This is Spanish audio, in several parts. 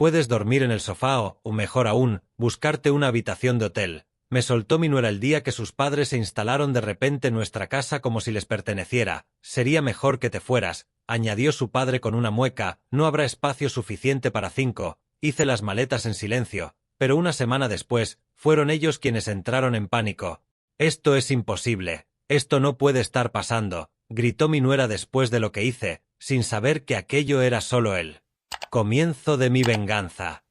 Puedes dormir en el sofá o mejor aún, buscarte una habitación de hotel. Me soltó mi nuera el día que sus padres se instalaron de repente en nuestra casa como si les perteneciera. Sería mejor que te fueras, añadió su padre con una mueca, no habrá espacio suficiente para 5. Hice las maletas en silencio, pero una semana después, fueron ellos quienes entraron en pánico. Esto es imposible, esto no puede estar pasando, gritó mi nuera después de lo que hice, sin saber que aquello era solo él. Comienzo de mi venganza.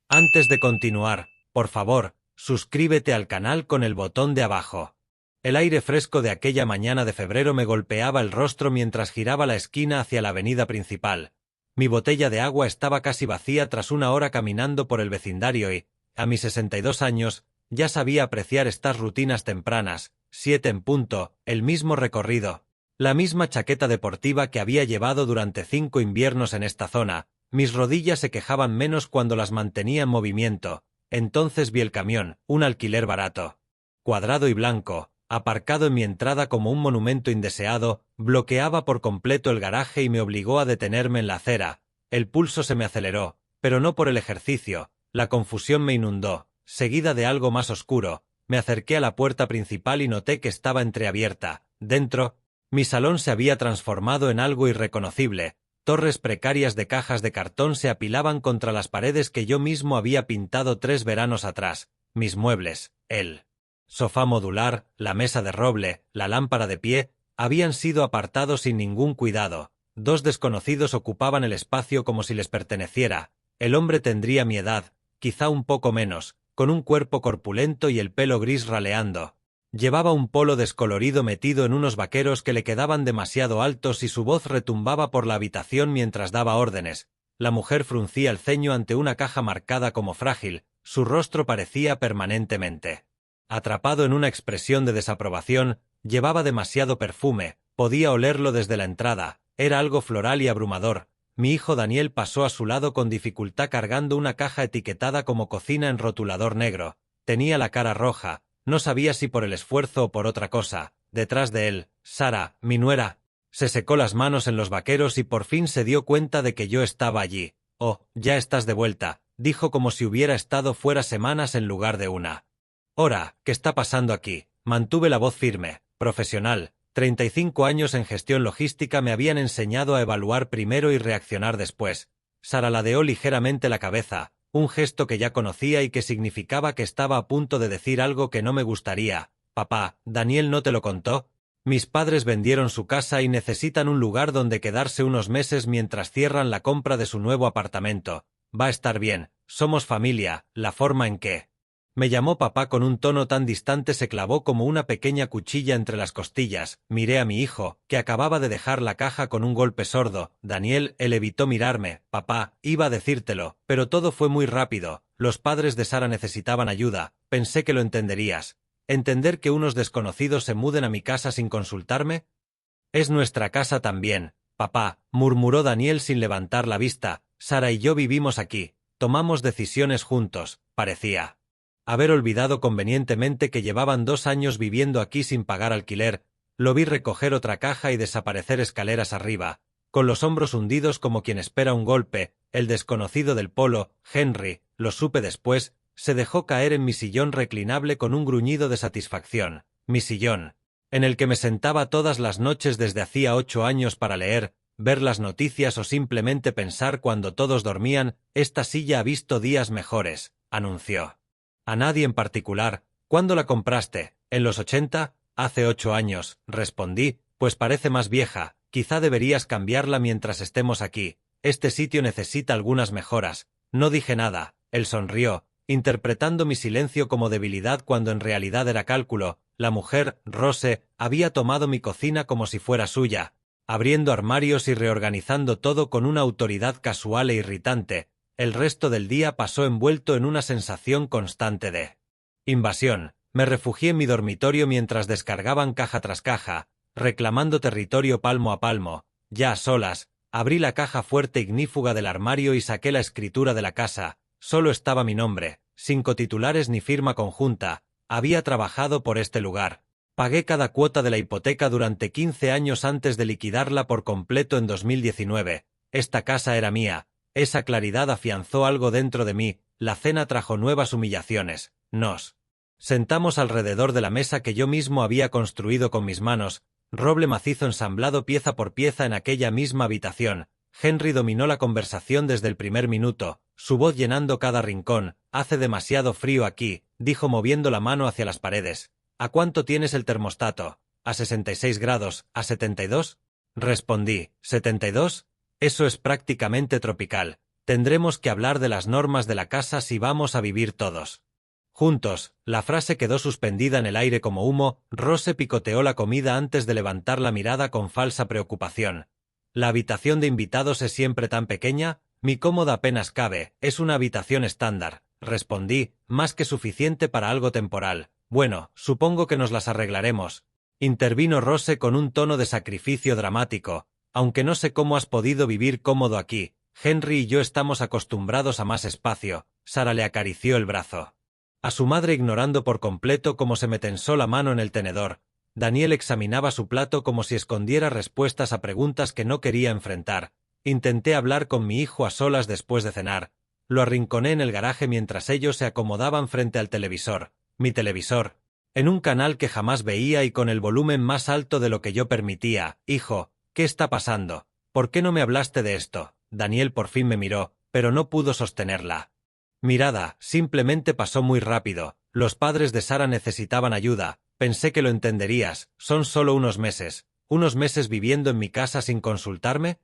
Antes de continuar, por favor, suscríbete al canal con el botón de abajo. El aire fresco de aquella mañana de febrero me golpeaba el rostro mientras giraba la esquina hacia la avenida principal. Mi botella de agua estaba casi vacía tras una hora caminando por el vecindario y, a mis 62 años, ya sabía apreciar estas rutinas tempranas, 7 en punto, el mismo recorrido, la misma chaqueta deportiva que había llevado durante 5 inviernos en esta zona. Mis rodillas se quejaban menos cuando las mantenía en movimiento. Entonces vi el camión, un alquiler barato, cuadrado y blanco, aparcado en mi entrada como un monumento indeseado, bloqueaba por completo el garaje y me obligó a detenerme en la acera. El pulso se me aceleró, pero no por el ejercicio, la confusión me inundó, seguida de algo más oscuro. Me acerqué a la puerta principal y noté que estaba entreabierta. Dentro, mi salón se había transformado en algo irreconocible. Torres precarias de cajas de cartón se apilaban contra las paredes que yo mismo había pintado 3 veranos atrás. Mis muebles, el sofá modular, la mesa de roble, la lámpara de pie, habían sido apartados sin ningún cuidado. 2 desconocidos ocupaban el espacio como si les perteneciera. El hombre tendría mi edad, quizá un poco menos, con un cuerpo corpulento y el pelo gris raleando. Llevaba un polo descolorido metido en unos vaqueros que le quedaban demasiado altos y su voz retumbaba por la habitación mientras daba órdenes. La mujer fruncía el ceño ante una caja marcada como frágil, su rostro parecía permanentemente atrapado en una expresión de desaprobación. Llevaba demasiado perfume, podía olerlo desde la entrada, era algo floral y abrumador. Mi hijo Daniel pasó a su lado con dificultad cargando una caja etiquetada como cocina en rotulador negro. Tenía la cara roja. No sabía si por el esfuerzo o por otra cosa. Detrás de él, Sara, mi nuera, se secó las manos en los vaqueros y por fin se dio cuenta de que yo estaba allí. «Oh, ya estás de vuelta», dijo como si hubiera estado fuera semanas en lugar de una. «Ora, ¿qué está pasando aquí?». Mantuve la voz firme, profesional. 35 años en gestión logística me habían enseñado a evaluar primero y reaccionar después. Sara ladeó ligeramente la cabeza, un gesto que ya conocía y que significaba que estaba a punto de decir algo que no me gustaría. «Papá, ¿Daniel no te lo contó? Mis padres vendieron su casa y necesitan un lugar donde quedarse unos meses mientras cierran la compra de su nuevo apartamento. Va a estar bien, somos familia». La forma en que me llamó papá con un tono tan distante se clavó como una pequeña cuchilla entre las costillas. Miré a mi hijo, que acababa de dejar la caja con un golpe sordo. Él evitó mirarme. «Papá, iba a decírtelo, pero todo fue muy rápido. Los padres de Sara necesitaban ayuda. Pensé que lo entenderías». ¿Entender que unos desconocidos se muden a mi casa sin consultarme? «Es nuestra casa también, papá», murmuró Daniel sin levantar la vista. «Sara y yo vivimos aquí. Tomamos decisiones juntos». Parecía haber olvidado convenientemente que llevaban 2 años viviendo aquí sin pagar alquiler. Lo vi recoger otra caja y desaparecer escaleras arriba, con los hombros hundidos como quien espera un golpe. El desconocido del polo, Henry, lo supe después, se dejó caer en mi sillón reclinable con un gruñido de satisfacción. Mi sillón, en el que me sentaba todas las noches desde hacía 8 años para leer, ver las noticias o simplemente pensar cuando todos dormían. «Esta silla ha visto días mejores», anunció. «A nadie en particular». «¿Cuándo la compraste? ¿En los 80? «Hace 8 años», respondí. «Pues parece más vieja. Quizá deberías cambiarla mientras estemos aquí. Este sitio necesita algunas mejoras». No dije nada. Él sonrió, interpretando mi silencio como debilidad cuando en realidad era cálculo. La mujer, Rose, había tomado mi cocina como si fuera suya, abriendo armarios y reorganizando todo con una autoridad casual e irritante. El resto del día pasó envuelto en una sensación constante de invasión. Me refugié en mi dormitorio mientras descargaban caja tras caja, reclamando territorio palmo a palmo. Ya a solas, abrí la caja fuerte ignífuga del armario y saqué la escritura de la casa. Solo estaba mi nombre, sin cotitulares ni firma conjunta. Había trabajado por este lugar. Pagué cada cuota de la hipoteca durante 15 años antes de liquidarla por completo en 2019. Esta casa era mía. Esa claridad afianzó algo dentro de mí, la cena trajo nuevas humillaciones. Nos sentamos alrededor de la mesa que yo mismo había construido con mis manos, roble macizo ensamblado pieza por pieza en aquella misma habitación. Henry dominó la conversación desde el primer minuto, su voz llenando cada rincón. «Hace demasiado frío aquí», dijo moviendo la mano hacia las paredes. «¿A cuánto tienes el termostato?» «A 66 grados. ¿A 72?» Respondí. «¿72? Eso es prácticamente tropical. Tendremos que hablar de las normas de la casa si vamos a vivir todos juntos». La frase quedó suspendida en el aire como humo. Rose picoteó la comida antes de levantar la mirada con falsa preocupación. «¿La habitación de invitados es siempre tan pequeña?» «Mi cómoda apenas cabe, es una habitación estándar», respondí, «más que suficiente para algo temporal». «Bueno, supongo que nos las arreglaremos», intervino Rose con un tono de sacrificio dramático. «Aunque no sé cómo has podido vivir cómodo aquí. Henry y yo estamos acostumbrados a más espacio». Sara le acarició el brazo a su madre ignorando por completo cómo se me tensó la mano en el tenedor. Daniel examinaba su plato como si escondiera respuestas a preguntas que no quería enfrentar. Intenté hablar con mi hijo a solas después de cenar. Lo arrinconé en el garaje mientras ellos se acomodaban frente al televisor. Mi televisor, en un canal que jamás veía y con el volumen más alto de lo que yo permitía. «Hijo, ¿qué está pasando? ¿Por qué no me hablaste de esto?» Daniel por fin me miró, pero no pudo sostenerla mirada, simplemente pasó muy rápido. Los padres de Sara necesitaban ayuda. Pensé que lo entenderías. Son solo unos meses viviendo en mi casa sin consultarme.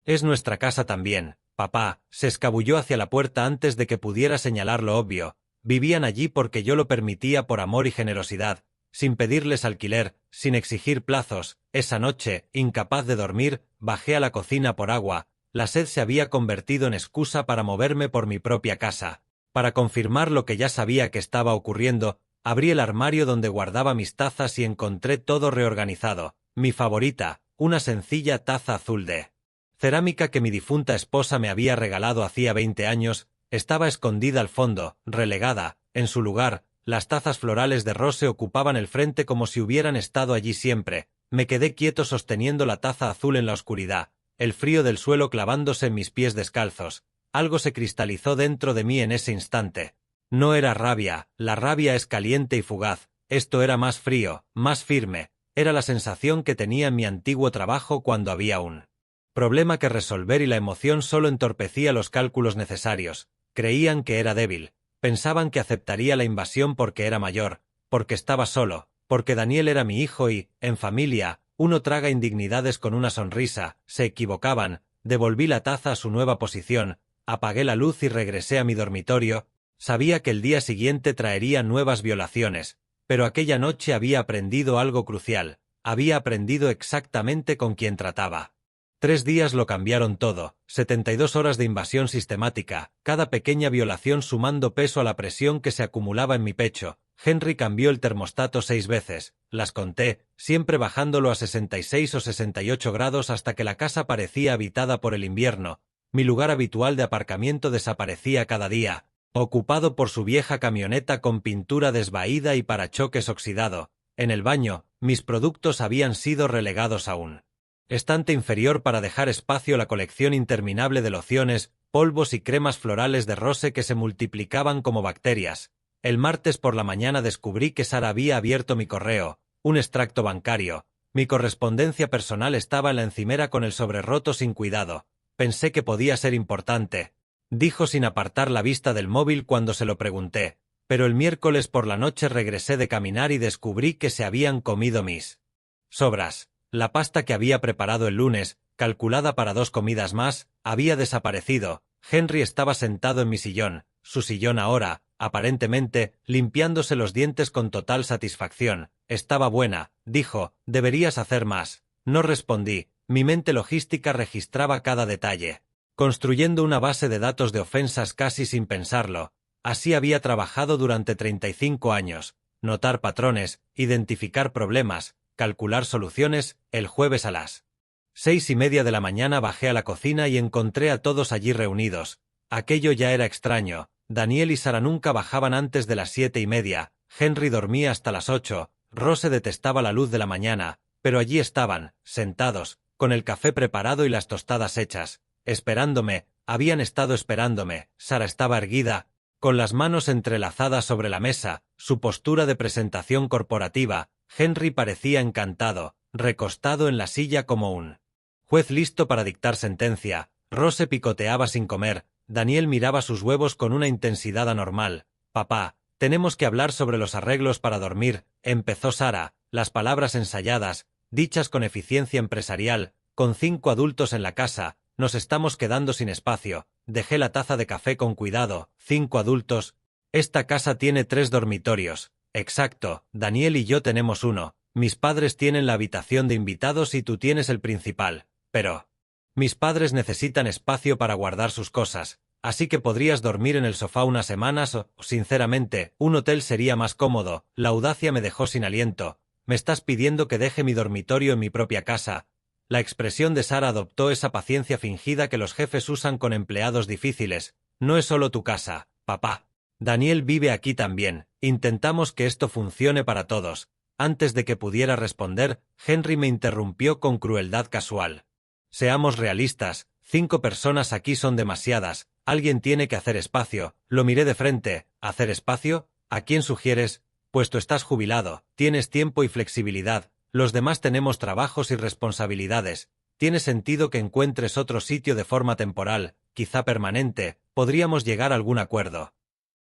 Es nuestra casa también, papá. Se escabulló hacia la puerta antes de que pudiera señalar lo obvio. Vivían allí porque yo lo permitía por amor y generosidad, sin pedirles alquiler, sin exigir plazos. Esa noche, incapaz de dormir, bajé a la cocina por agua. La sed se había convertido en excusa para moverme por mi propia casa. Para confirmar lo que ya sabía que estaba ocurriendo, abrí el armario donde guardaba mis tazas y encontré todo reorganizado. Mi favorita, una sencilla taza azul de cerámica que mi difunta esposa me había regalado hacía 20 años, estaba escondida al fondo, relegada. En su lugar, las tazas florales de Rose ocupaban el frente como si hubieran estado allí siempre. Me quedé quieto sosteniendo la taza azul en la oscuridad, el frío del suelo clavándose en mis pies descalzos. Algo se cristalizó dentro de mí en ese instante. No era rabia, la rabia es caliente y fugaz. Esto era más frío, más firme. Era la sensación que tenía en mi antiguo trabajo cuando había un problema que resolver y la emoción solo entorpecía los cálculos necesarios. Creían que era débil. Pensaban que aceptaría la invasión porque era mayor, porque estaba solo, porque Daniel era mi hijo y, en familia, uno traga indignidades con una sonrisa. Se equivocaban. Devolví la taza a su nueva posición, apagué la luz y regresé a mi dormitorio. Sabía que el día siguiente traería nuevas violaciones, pero aquella noche había aprendido algo crucial. Había aprendido exactamente con quién trataba. 3 días lo cambiaron todo. 72 horas de invasión sistemática, cada pequeña violación sumando peso a la presión que se acumulaba en mi pecho. Henry cambió el termostato 6 veces, las conté, siempre bajándolo a 66 o 68 grados hasta que la casa parecía habitada por el invierno. Mi lugar habitual de aparcamiento desaparecía cada día, ocupado por su vieja camioneta con pintura desvaída y parachoques oxidado. En el baño, mis productos habían sido relegados a un estante inferior para dejar espacio a la colección interminable de lociones, polvos y cremas florales de Rose que se multiplicaban como bacterias. El martes por la mañana descubrí que Sara había abierto mi correo, un extracto bancario. Mi correspondencia personal estaba en la encimera con el sobre roto sin cuidado. Pensé que podía ser importante, dijo sin apartar la vista del móvil cuando se lo pregunté. Pero el miércoles por la noche regresé de caminar y descubrí que se habían comido mis sobras. La pasta que había preparado el lunes, calculada para 2 comidas más, había desaparecido. Henry estaba sentado en mi sillón, su sillón ahora, aparentemente, limpiándose los dientes con total satisfacción. Estaba buena, dijo, deberías hacer más. No respondí, mi mente logística registraba cada detalle, construyendo una base de datos de ofensas casi sin pensarlo. Así había trabajado durante 35 años, notar patrones, identificar problemas, calcular soluciones. El jueves a las 6:30 de la mañana bajé a la cocina y encontré a todos allí reunidos. Aquello ya era extraño. Daniel y Sara nunca bajaban antes de las 7:30, Henry dormía hasta las 8, Rose detestaba la luz de la mañana, pero allí estaban, sentados, con el café preparado y las tostadas hechas, esperándome. Habían estado esperándome. Sara estaba erguida, con las manos entrelazadas sobre la mesa, su postura de presentación corporativa. Henry parecía encantado, recostado en la silla como un juez listo para dictar sentencia. Rose picoteaba sin comer. Daniel miraba sus huevos con una intensidad anormal. «Papá, tenemos que hablar sobre los arreglos para dormir», empezó Sara, las palabras ensayadas, dichas con eficiencia empresarial. «Con 5 adultos en la casa, nos estamos quedando sin espacio». Dejé la taza de café con cuidado. «¿5 adultos? Esta casa tiene 3 dormitorios». «Exacto, Daniel y yo tenemos uno. Mis padres tienen la habitación de invitados y tú tienes el principal. Pero mis padres necesitan espacio para guardar sus cosas, así que podrías dormir en el sofá unas semanas o, sinceramente, un hotel sería más cómodo». La audacia me dejó sin aliento. «¿Me estás pidiendo que deje mi dormitorio en mi propia casa?» La expresión de Sara adoptó esa paciencia fingida que los jefes usan con empleados difíciles. «No es solo tu casa, papá. Daniel vive aquí también. Intentamos que esto funcione para todos». Antes de que pudiera responder, Henry me interrumpió con crueldad casual. «Seamos realistas, 5 personas aquí son demasiadas. Alguien tiene que hacer espacio». Lo miré de frente. «¿Hacer espacio? ¿A quién sugieres? Pues tú estás jubilado, tienes tiempo y flexibilidad. Los demás tenemos trabajos y responsabilidades. Tiene sentido que encuentres otro sitio de forma temporal, quizá permanente. Podríamos llegar a algún acuerdo».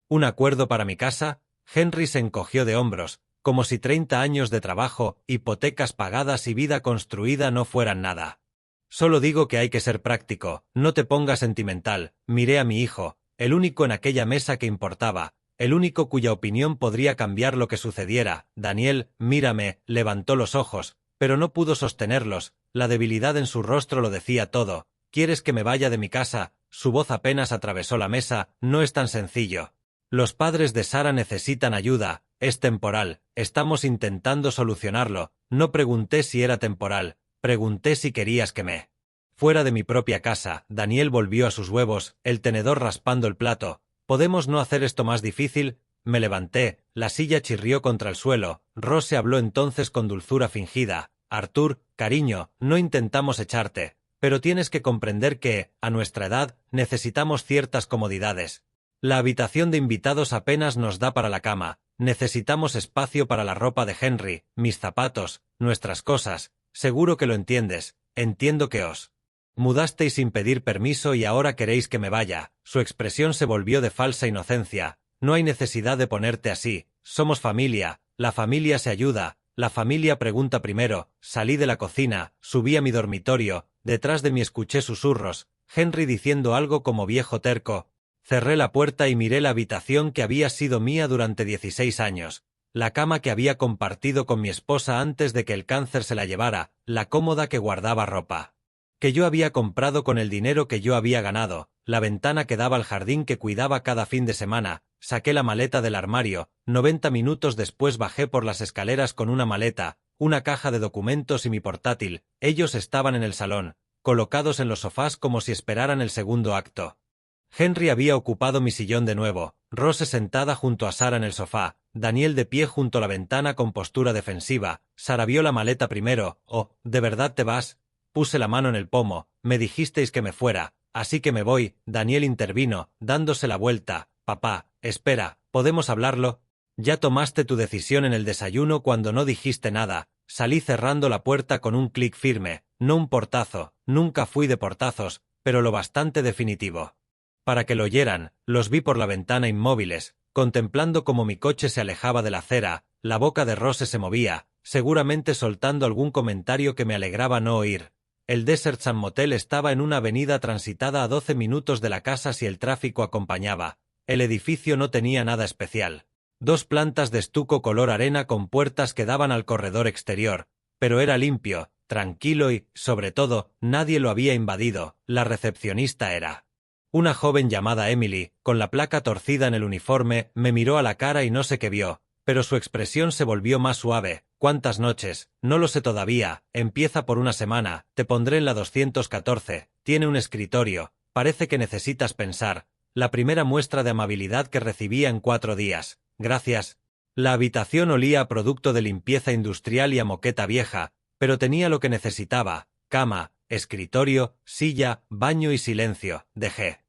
«¿Un acuerdo para mi casa?» Henry se encogió de hombros, como si 30 años de trabajo, hipotecas pagadas y vida construida no fueran nada. «Solo digo que hay que ser práctico, no te pongas sentimental». Miré a mi hijo, el único en aquella mesa que importaba, el único cuya opinión podría cambiar lo que sucediera. «Daniel, mírame», levantó los ojos, pero no pudo sostenerlos. La debilidad en su rostro lo decía todo. «¿Quieres que me vaya de mi casa?» Su voz apenas atravesó la mesa. «No es tan sencillo. Los padres de Sara necesitan ayuda. Es temporal. Estamos intentando solucionarlo». No pregunté si era temporal. Pregunté si querías que me fuera de mi propia casa. Daniel volvió a sus huevos, el tenedor raspando el plato. «¿Podemos no hacer esto más difícil?» Me levanté, la silla chirrió contra el suelo. Rose habló entonces con dulzura fingida. «Arthur, cariño, no intentamos echarte, pero tienes que comprender que, a nuestra edad, necesitamos ciertas comodidades. La habitación de invitados apenas nos da para la cama. Necesitamos espacio para la ropa de Henry, mis zapatos, nuestras cosas. Seguro que lo entiendes. Entiendo que os mudasteis sin pedir permiso y ahora queréis que me vaya». Su expresión se volvió de falsa inocencia. «No hay necesidad de ponerte así. Somos familia. La familia se ayuda. La familia pregunta primero». Salí de la cocina, subí a mi dormitorio. Detrás de mí escuché susurros. Henry diciendo algo como «viejo terco». Cerré la puerta y miré la habitación que había sido mía durante 16 años. La cama que había compartido con mi esposa antes de que el cáncer se la llevara, la cómoda que guardaba ropa que yo había comprado con el dinero que yo había ganado, la ventana que daba al jardín que cuidaba cada fin de semana. Saqué la maleta del armario. 90 minutos después bajé por las escaleras con una maleta, una caja de documentos y mi portátil. Ellos estaban en el salón, colocados en los sofás como si esperaran el segundo acto. Henry había ocupado mi sillón de nuevo, Rose sentada junto a Sara en el sofá, Daniel de pie junto a la ventana con postura defensiva. Sara vio la maleta primero. «Oh, ¿de verdad te vas?» Puse la mano en el pomo. «Me dijisteis que me fuera, así que me voy». Daniel intervino, dándose la vuelta. «Papá, espera, ¿podemos hablarlo? Ya tomaste tu decisión en el desayuno cuando no dijiste nada». Salí cerrando la puerta con un clic firme, no un portazo. Nunca fui de portazos, pero lo bastante definitivo para que lo oyeran. Los vi por la ventana inmóviles, contemplando cómo mi coche se alejaba de la acera. La boca de Rose se movía, seguramente soltando algún comentario que me alegraba no oír. El Desert Sun Motel estaba en una avenida transitada a 12 minutos de la casa si el tráfico acompañaba. El edificio no tenía nada especial. 2 plantas de estuco color arena con puertas que daban al corredor exterior, pero era limpio, tranquilo y, sobre todo, nadie lo había invadido. La recepcionista era una joven llamada Emily, con la placa torcida en el uniforme. Me miró a la cara y no sé qué vio, pero su expresión se volvió más suave. «¿Cuántas noches? No lo sé todavía. Empieza por una semana. Te pondré en la 214. Tiene un escritorio. Parece que necesitas pensar». La primera muestra de amabilidad que recibía en 4 días. «Gracias». La habitación olía a producto de limpieza industrial y a moqueta vieja, pero tenía lo que necesitaba: cama, escritorio, silla, baño y silencio. Dejé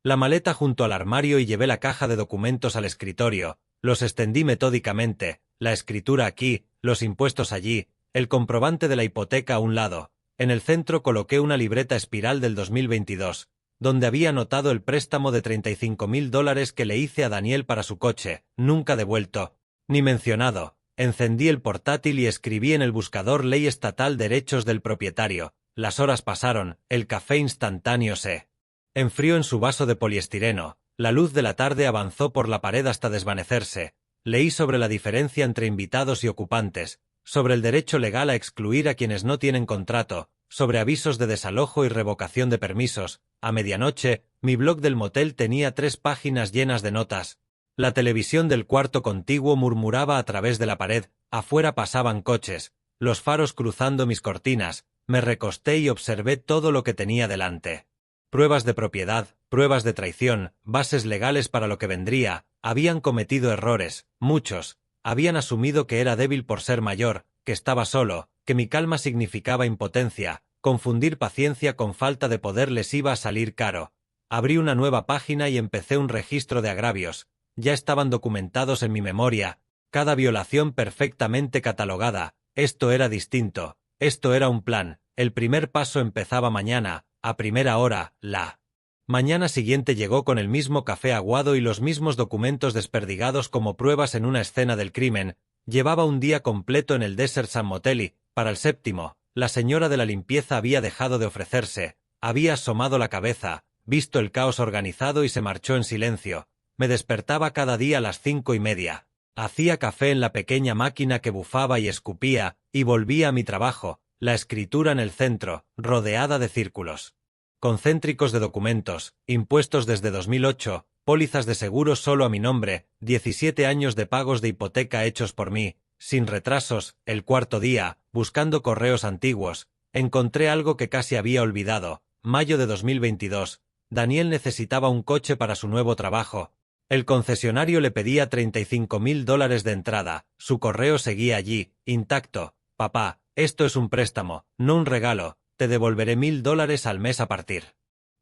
la maleta junto al armario y llevé la caja de documentos al escritorio. Los extendí metódicamente, la escritura aquí, los impuestos allí, el comprobante de la hipoteca a un lado. En el centro coloqué una libreta espiral del 2022, donde había anotado el préstamo de $35.000 que le hice a Daniel para su coche, nunca devuelto, ni mencionado. Encendí el portátil y escribí en el buscador Ley Estatal Derechos del Propietario. Las horas pasaron, el café instantáneo se enfrió en su vaso de poliestireno, la luz de la tarde avanzó por la pared hasta desvanecerse. Leí sobre la diferencia entre invitados y ocupantes, sobre el derecho legal a excluir a quienes no tienen contrato, sobre avisos de desalojo y revocación de permisos. A medianoche, mi blog del motel tenía 3 páginas llenas de notas. La televisión del cuarto contiguo murmuraba a través de la pared, afuera pasaban coches, los faros cruzando mis cortinas. Me recosté y observé todo lo que tenía delante. Pruebas de propiedad, pruebas de traición, bases legales para lo que vendría. Habían cometido errores, muchos. Habían asumido que era débil por ser mayor, que estaba solo, que mi calma significaba impotencia. Confundir paciencia con falta de poder les iba a salir caro. Abrí una nueva página y empecé un registro de agravios. Ya estaban documentados en mi memoria, cada violación perfectamente catalogada. Esto era distinto, esto era un plan. El primer paso empezaba mañana, a primera hora. La mañana siguiente llegó con el mismo café aguado y los mismos documentos desperdigados como pruebas en una escena del crimen. Llevaba un día completo en el Desert Sun Motel y, para el séptimo, la señora de la limpieza había dejado de ofrecerse, había asomado la cabeza, visto el caos organizado y se marchó en silencio. Me despertaba cada día a las 5:30. Hacía café en la pequeña máquina que bufaba y escupía, y volvía a mi trabajo, la escritura en el centro, rodeada de círculos concéntricos de documentos, impuestos desde 2008, pólizas de seguros solo a mi nombre, 17 años de pagos de hipoteca hechos por mí, sin retrasos. El cuarto día, buscando correos antiguos, encontré algo que casi había olvidado. Mayo de 2022. Daniel necesitaba un coche para su nuevo trabajo. El concesionario le pedía $35.000 de entrada. Su correo seguía allí, intacto. Papá, esto es un préstamo, no un regalo. Te devolveré $1.000 al mes a partir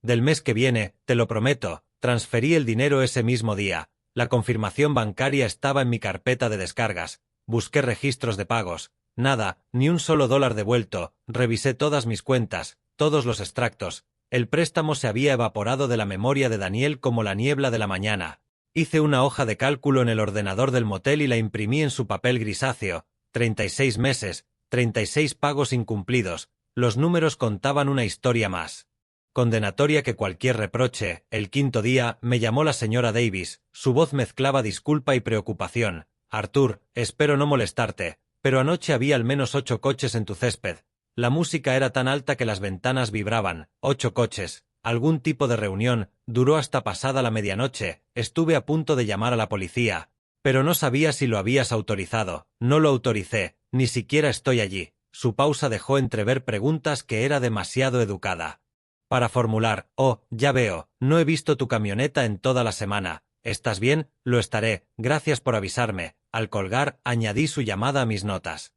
del mes que viene, te lo prometo. Transferí el dinero ese mismo día. La confirmación bancaria estaba en mi carpeta de descargas. Busqué registros de pagos. Nada, ni un solo dólar devuelto. Revisé todas mis cuentas, todos los extractos. El préstamo se había evaporado de la memoria de Daniel como la niebla de la mañana. Hice una hoja de cálculo en el ordenador del motel y la imprimí en su papel grisáceo. 36 meses, 36 pagos incumplidos. Los números contaban una historia más condenatoria que cualquier reproche. El quinto día, me llamó la señora Davis. Su voz mezclaba disculpa y preocupación. Arthur, espero no molestarte, pero anoche había al menos 8 coches en tu césped. La música era tan alta que las ventanas vibraban. 8 coches. Algún tipo de reunión. Duró hasta pasada la medianoche. Estuve a punto de llamar a la policía, pero no sabía si lo habías autorizado. No lo autoricé. Ni siquiera estoy allí. Su pausa dejó entrever preguntas que era demasiado educada para formular. Oh, ya veo, no he visto tu camioneta en toda la semana. ¿Estás bien? Lo estaré, gracias por avisarme. Al colgar, añadí su llamada a mis notas.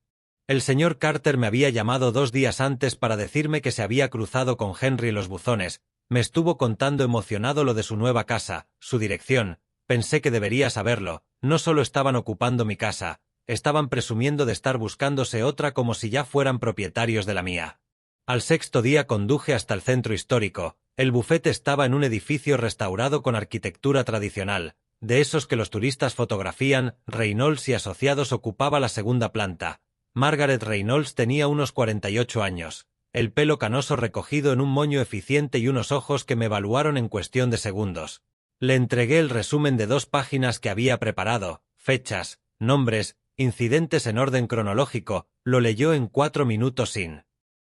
El señor Carter me había llamado 2 días antes para decirme que se había cruzado con Henry en los buzones. Me estuvo contando emocionado lo de su nueva casa, su dirección. Pensé que debería saberlo. No solo estaban ocupando mi casa, estaban presumiendo de estar buscándose otra como si ya fueran propietarios de la mía. Al sexto día conduje hasta el centro histórico. El bufete estaba en un edificio restaurado con arquitectura tradicional, de esos que los turistas fotografían. Reynolds y Asociados ocupaba la segunda planta. Margaret Reynolds tenía unos 48 años, el pelo canoso recogido en un moño eficiente y unos ojos que me evaluaron en cuestión de segundos. Le entregué el resumen de 2 páginas que había preparado, fechas, nombres, incidentes en orden cronológico. Lo leyó en 4 minutos sin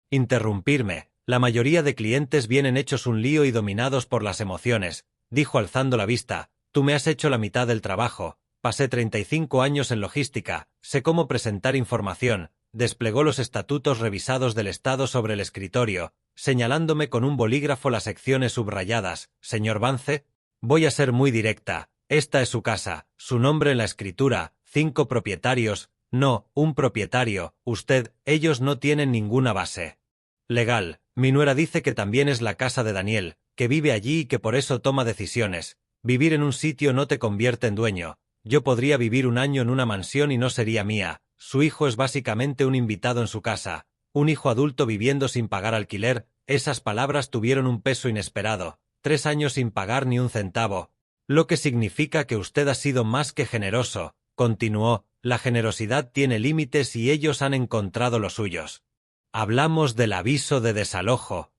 interrumpirme. La mayoría de clientes vienen hechos un lío y dominados por las emociones, dijo alzando la vista. Tú me has hecho la mitad del trabajo. Pasé 35 años en logística, sé cómo presentar información. Desplegó los estatutos revisados del Estado sobre el escritorio, señalándome con un bolígrafo las secciones subrayadas. Señor Vance, voy a ser muy directa. Esta es su casa, su nombre en la escritura, 5 propietarios, no, un propietario, usted. Ellos no tienen ninguna base legal. Mi nuera dice que también es la casa de Daniel, que vive allí y que por eso toma decisiones. Vivir en un sitio no te convierte en dueño. Yo podría vivir un año en una mansión y no sería mía. Su hijo es básicamente un invitado en su casa. Un hijo adulto viviendo sin pagar alquiler. Esas palabras tuvieron un peso inesperado. 3 años sin pagar ni un centavo. Lo que significa que usted ha sido más que generoso, continuó. La generosidad tiene límites y ellos han encontrado los suyos. Hablamos del aviso de desalojo.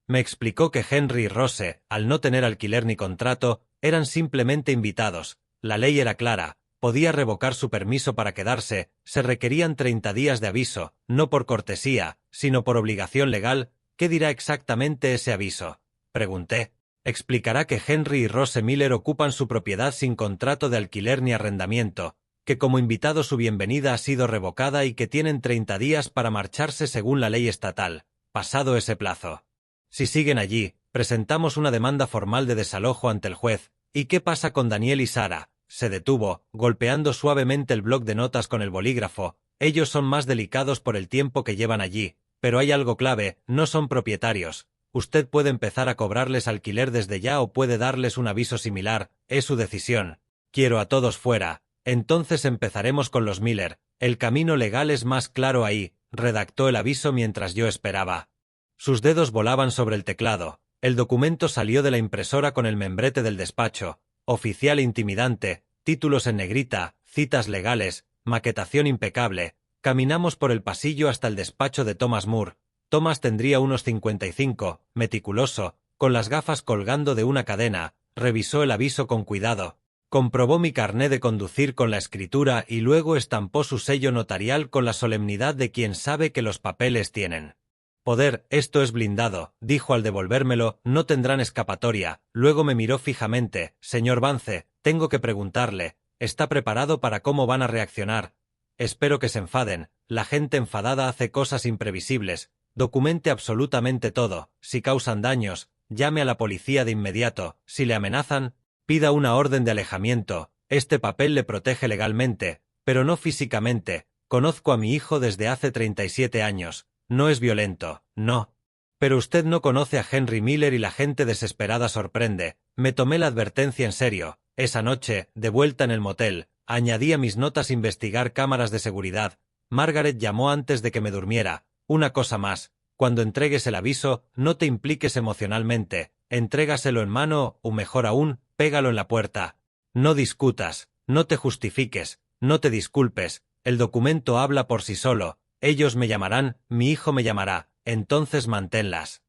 Me explicó que Henry y Rose, al no tener alquiler ni contrato, eran simplemente invitados. La ley era clara, podía revocar su permiso para quedarse, se requerían 30 días de aviso, no por cortesía, sino por obligación legal. ¿Qué dirá exactamente ese aviso?, pregunté. Explicará que Henry y Rose Miller ocupan su propiedad sin contrato de alquiler ni arrendamiento, que como invitado su bienvenida ha sido revocada y que tienen 30 días para marcharse según la ley estatal, pasado ese plazo. Si siguen allí, presentamos una demanda formal de desalojo ante el juez. ¿Y qué pasa con Daniel y Sara? Se detuvo, golpeando suavemente el bloc de notas con el bolígrafo. Ellos son más delicados por el tiempo que llevan allí, pero hay algo clave, no son propietarios. Usted puede empezar a cobrarles alquiler desde ya o puede darles un aviso similar, es su decisión. Quiero a todos fuera. Entonces empezaremos con los Miller. El camino legal es más claro ahí, redactó el aviso mientras yo esperaba. Sus dedos volaban sobre el teclado. El documento salió de la impresora con el membrete del despacho. Oficial intimidante, títulos en negrita, citas legales, maquetación impecable. Caminamos por el pasillo hasta el despacho de Thomas Moore. Thomas tendría unos 55, meticuloso, con las gafas colgando de una cadena. Revisó el aviso con cuidado. Comprobó mi carné de conducir con la escritura y luego estampó su sello notarial con la solemnidad de quien sabe que los papeles tienen poder. Esto es blindado, dijo al devolvérmelo, no tendrán escapatoria. Luego me miró fijamente. Señor Vance, tengo que preguntarle, ¿está preparado para cómo van a reaccionar? Espero que se enfaden. La gente enfadada hace cosas imprevisibles. Documente absolutamente todo. Si causan daños, llame a la policía de inmediato. Si le amenazan, pida una orden de alejamiento. Este papel le protege legalmente, pero no físicamente. Conozco a mi hijo desde hace 37 años. No es violento, no. Pero usted no conoce a Henry Miller y la gente desesperada sorprende. Me tomé la advertencia en serio. Esa noche, de vuelta en el motel, añadí a mis notas investigar cámaras de seguridad. Margaret llamó antes de que me durmiera. Una cosa más. Cuando entregues el aviso, no te impliques emocionalmente. Entrégaselo en mano, o mejor aún, pégalo en la puerta. No discutas, no te justifiques, no te disculpes. El documento habla por sí solo. Ellos me llamarán, mi hijo me llamará, entonces manténlas.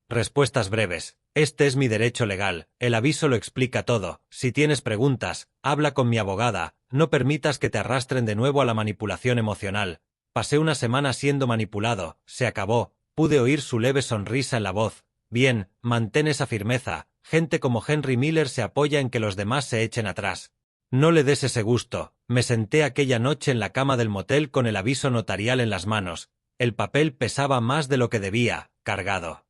Respuestas breves. Este es mi derecho legal, el aviso lo explica todo. Si tienes preguntas, habla con mi abogada, no permitas que te arrastren de nuevo a la manipulación emocional. Pasé una semana siendo manipulado, se acabó, pude oír su leve sonrisa en la voz. Bien, mantén esa firmeza, gente como Henry Miller se apoya en que los demás se echen atrás. No le des ese gusto. Me senté aquella noche en la cama del motel con el aviso notarial en las manos. El papel pesaba más de lo que debía, cargado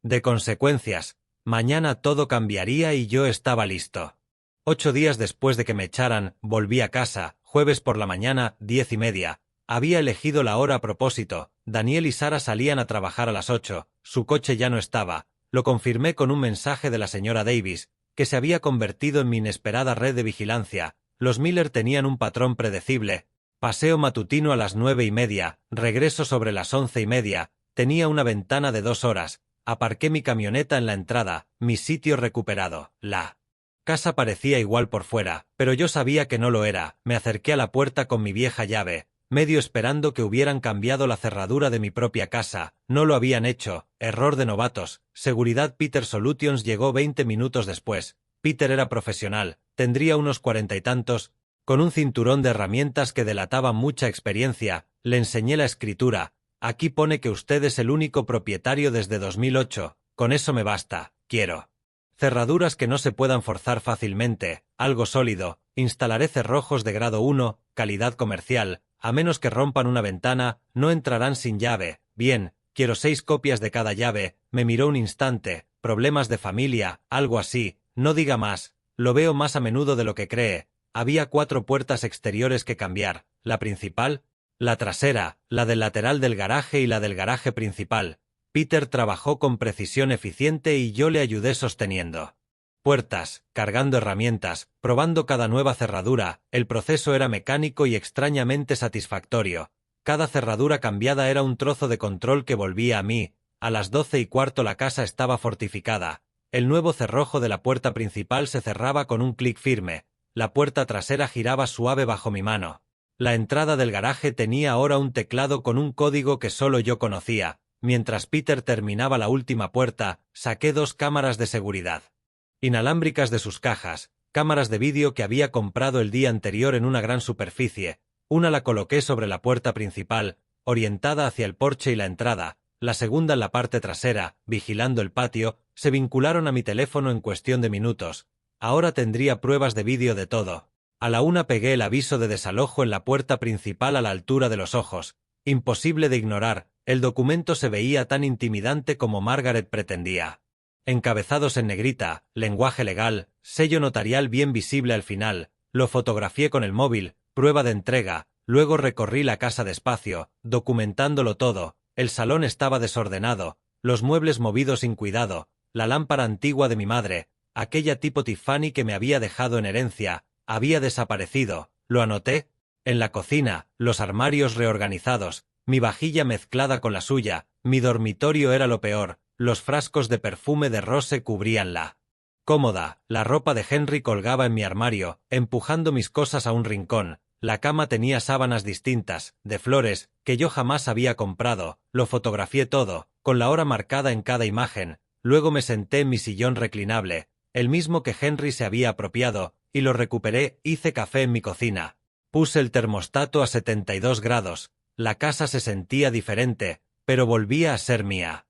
de consecuencias. Mañana todo cambiaría y yo estaba listo. 8 días después de que me echaran, volví a casa, jueves por la mañana, 10:30. Había elegido la hora a propósito. Daniel y Sara salían a trabajar a las 8. Su coche ya no estaba. Lo confirmé con un mensaje de la señora Davis, que se había convertido en mi inesperada red de vigilancia. Los Miller tenían un patrón predecible. Paseo matutino a las 9:30, regreso sobre las 11:30, tenía una ventana de 2 horas, aparqué mi camioneta en la entrada, mi sitio recuperado. La casa parecía igual por fuera, pero yo sabía que no lo era. Me acerqué a la puerta con mi vieja llave, medio esperando que hubieran cambiado la cerradura de mi propia casa. No lo habían hecho. Error de novatos. Seguridad. Peter Solutions llegó 20 minutos después. Peter era profesional, tendría unos 40 y tantos, con un cinturón de herramientas que delataba mucha experiencia. Le enseñé la escritura. Aquí pone que usted es el único propietario desde 2008. Con eso me basta. Quiero cerraduras que no se puedan forzar fácilmente, algo sólido. Instalaré cerrojos de grado 1, calidad comercial. A menos que rompan una ventana, no entrarán sin llave. Bien, quiero 6 copias de cada llave. Me miró un instante. Problemas de familia, algo así. No diga más. Lo veo más a menudo de lo que cree. Había 4 puertas exteriores que cambiar. La principal, la trasera, la del lateral del garaje y la del garaje principal. Peter trabajó con precisión eficiente y yo le ayudé sosteniendo puertas, cargando herramientas, probando cada nueva cerradura. El proceso era mecánico y extrañamente satisfactorio. Cada cerradura cambiada era un trozo de control que volvía a mí. A las 12:15 la casa estaba fortificada. El nuevo cerrojo de la puerta principal se cerraba con un clic firme. La puerta trasera giraba suave bajo mi mano. La entrada del garaje tenía ahora un teclado con un código que solo yo conocía. Mientras Peter terminaba la última puerta, saqué 2 cámaras de seguridad inalámbricas de sus cajas, cámaras de vídeo que había comprado el día anterior en una gran superficie. Una la coloqué sobre la puerta principal, orientada hacia el porche y la entrada, la segunda en la parte trasera, vigilando el patio. Se vincularon a mi teléfono en cuestión de minutos. Ahora tendría pruebas de vídeo de todo. A la una pegué el aviso de desalojo en la puerta principal a la altura de los ojos. Imposible de ignorar, el documento se veía tan intimidante como Margaret pretendía. Encabezados en negrita, lenguaje legal, sello notarial bien visible al final. Lo fotografié con el móvil, prueba de entrega. Luego recorrí la casa despacio, documentándolo todo. El salón estaba desordenado, los muebles movidos sin cuidado, la lámpara antigua de mi madre, aquella tipo Tiffany que me había dejado en herencia, había desaparecido. Lo anoté. En la cocina, los armarios reorganizados, mi vajilla mezclada con la suya. Mi dormitorio era lo peor. Los frascos de perfume de Rose cubrían la cómoda. La ropa de Henry colgaba en mi armario, empujando mis cosas a un rincón. La cama tenía sábanas distintas, de flores, que yo jamás había comprado. Lo fotografié todo, con la hora marcada en cada imagen. Luego me senté en mi sillón reclinable, el mismo que Henry se había apropiado, y lo recuperé. Hice café en mi cocina. Puse el termostato a 72 grados. La casa se sentía diferente, pero volvía a ser mía.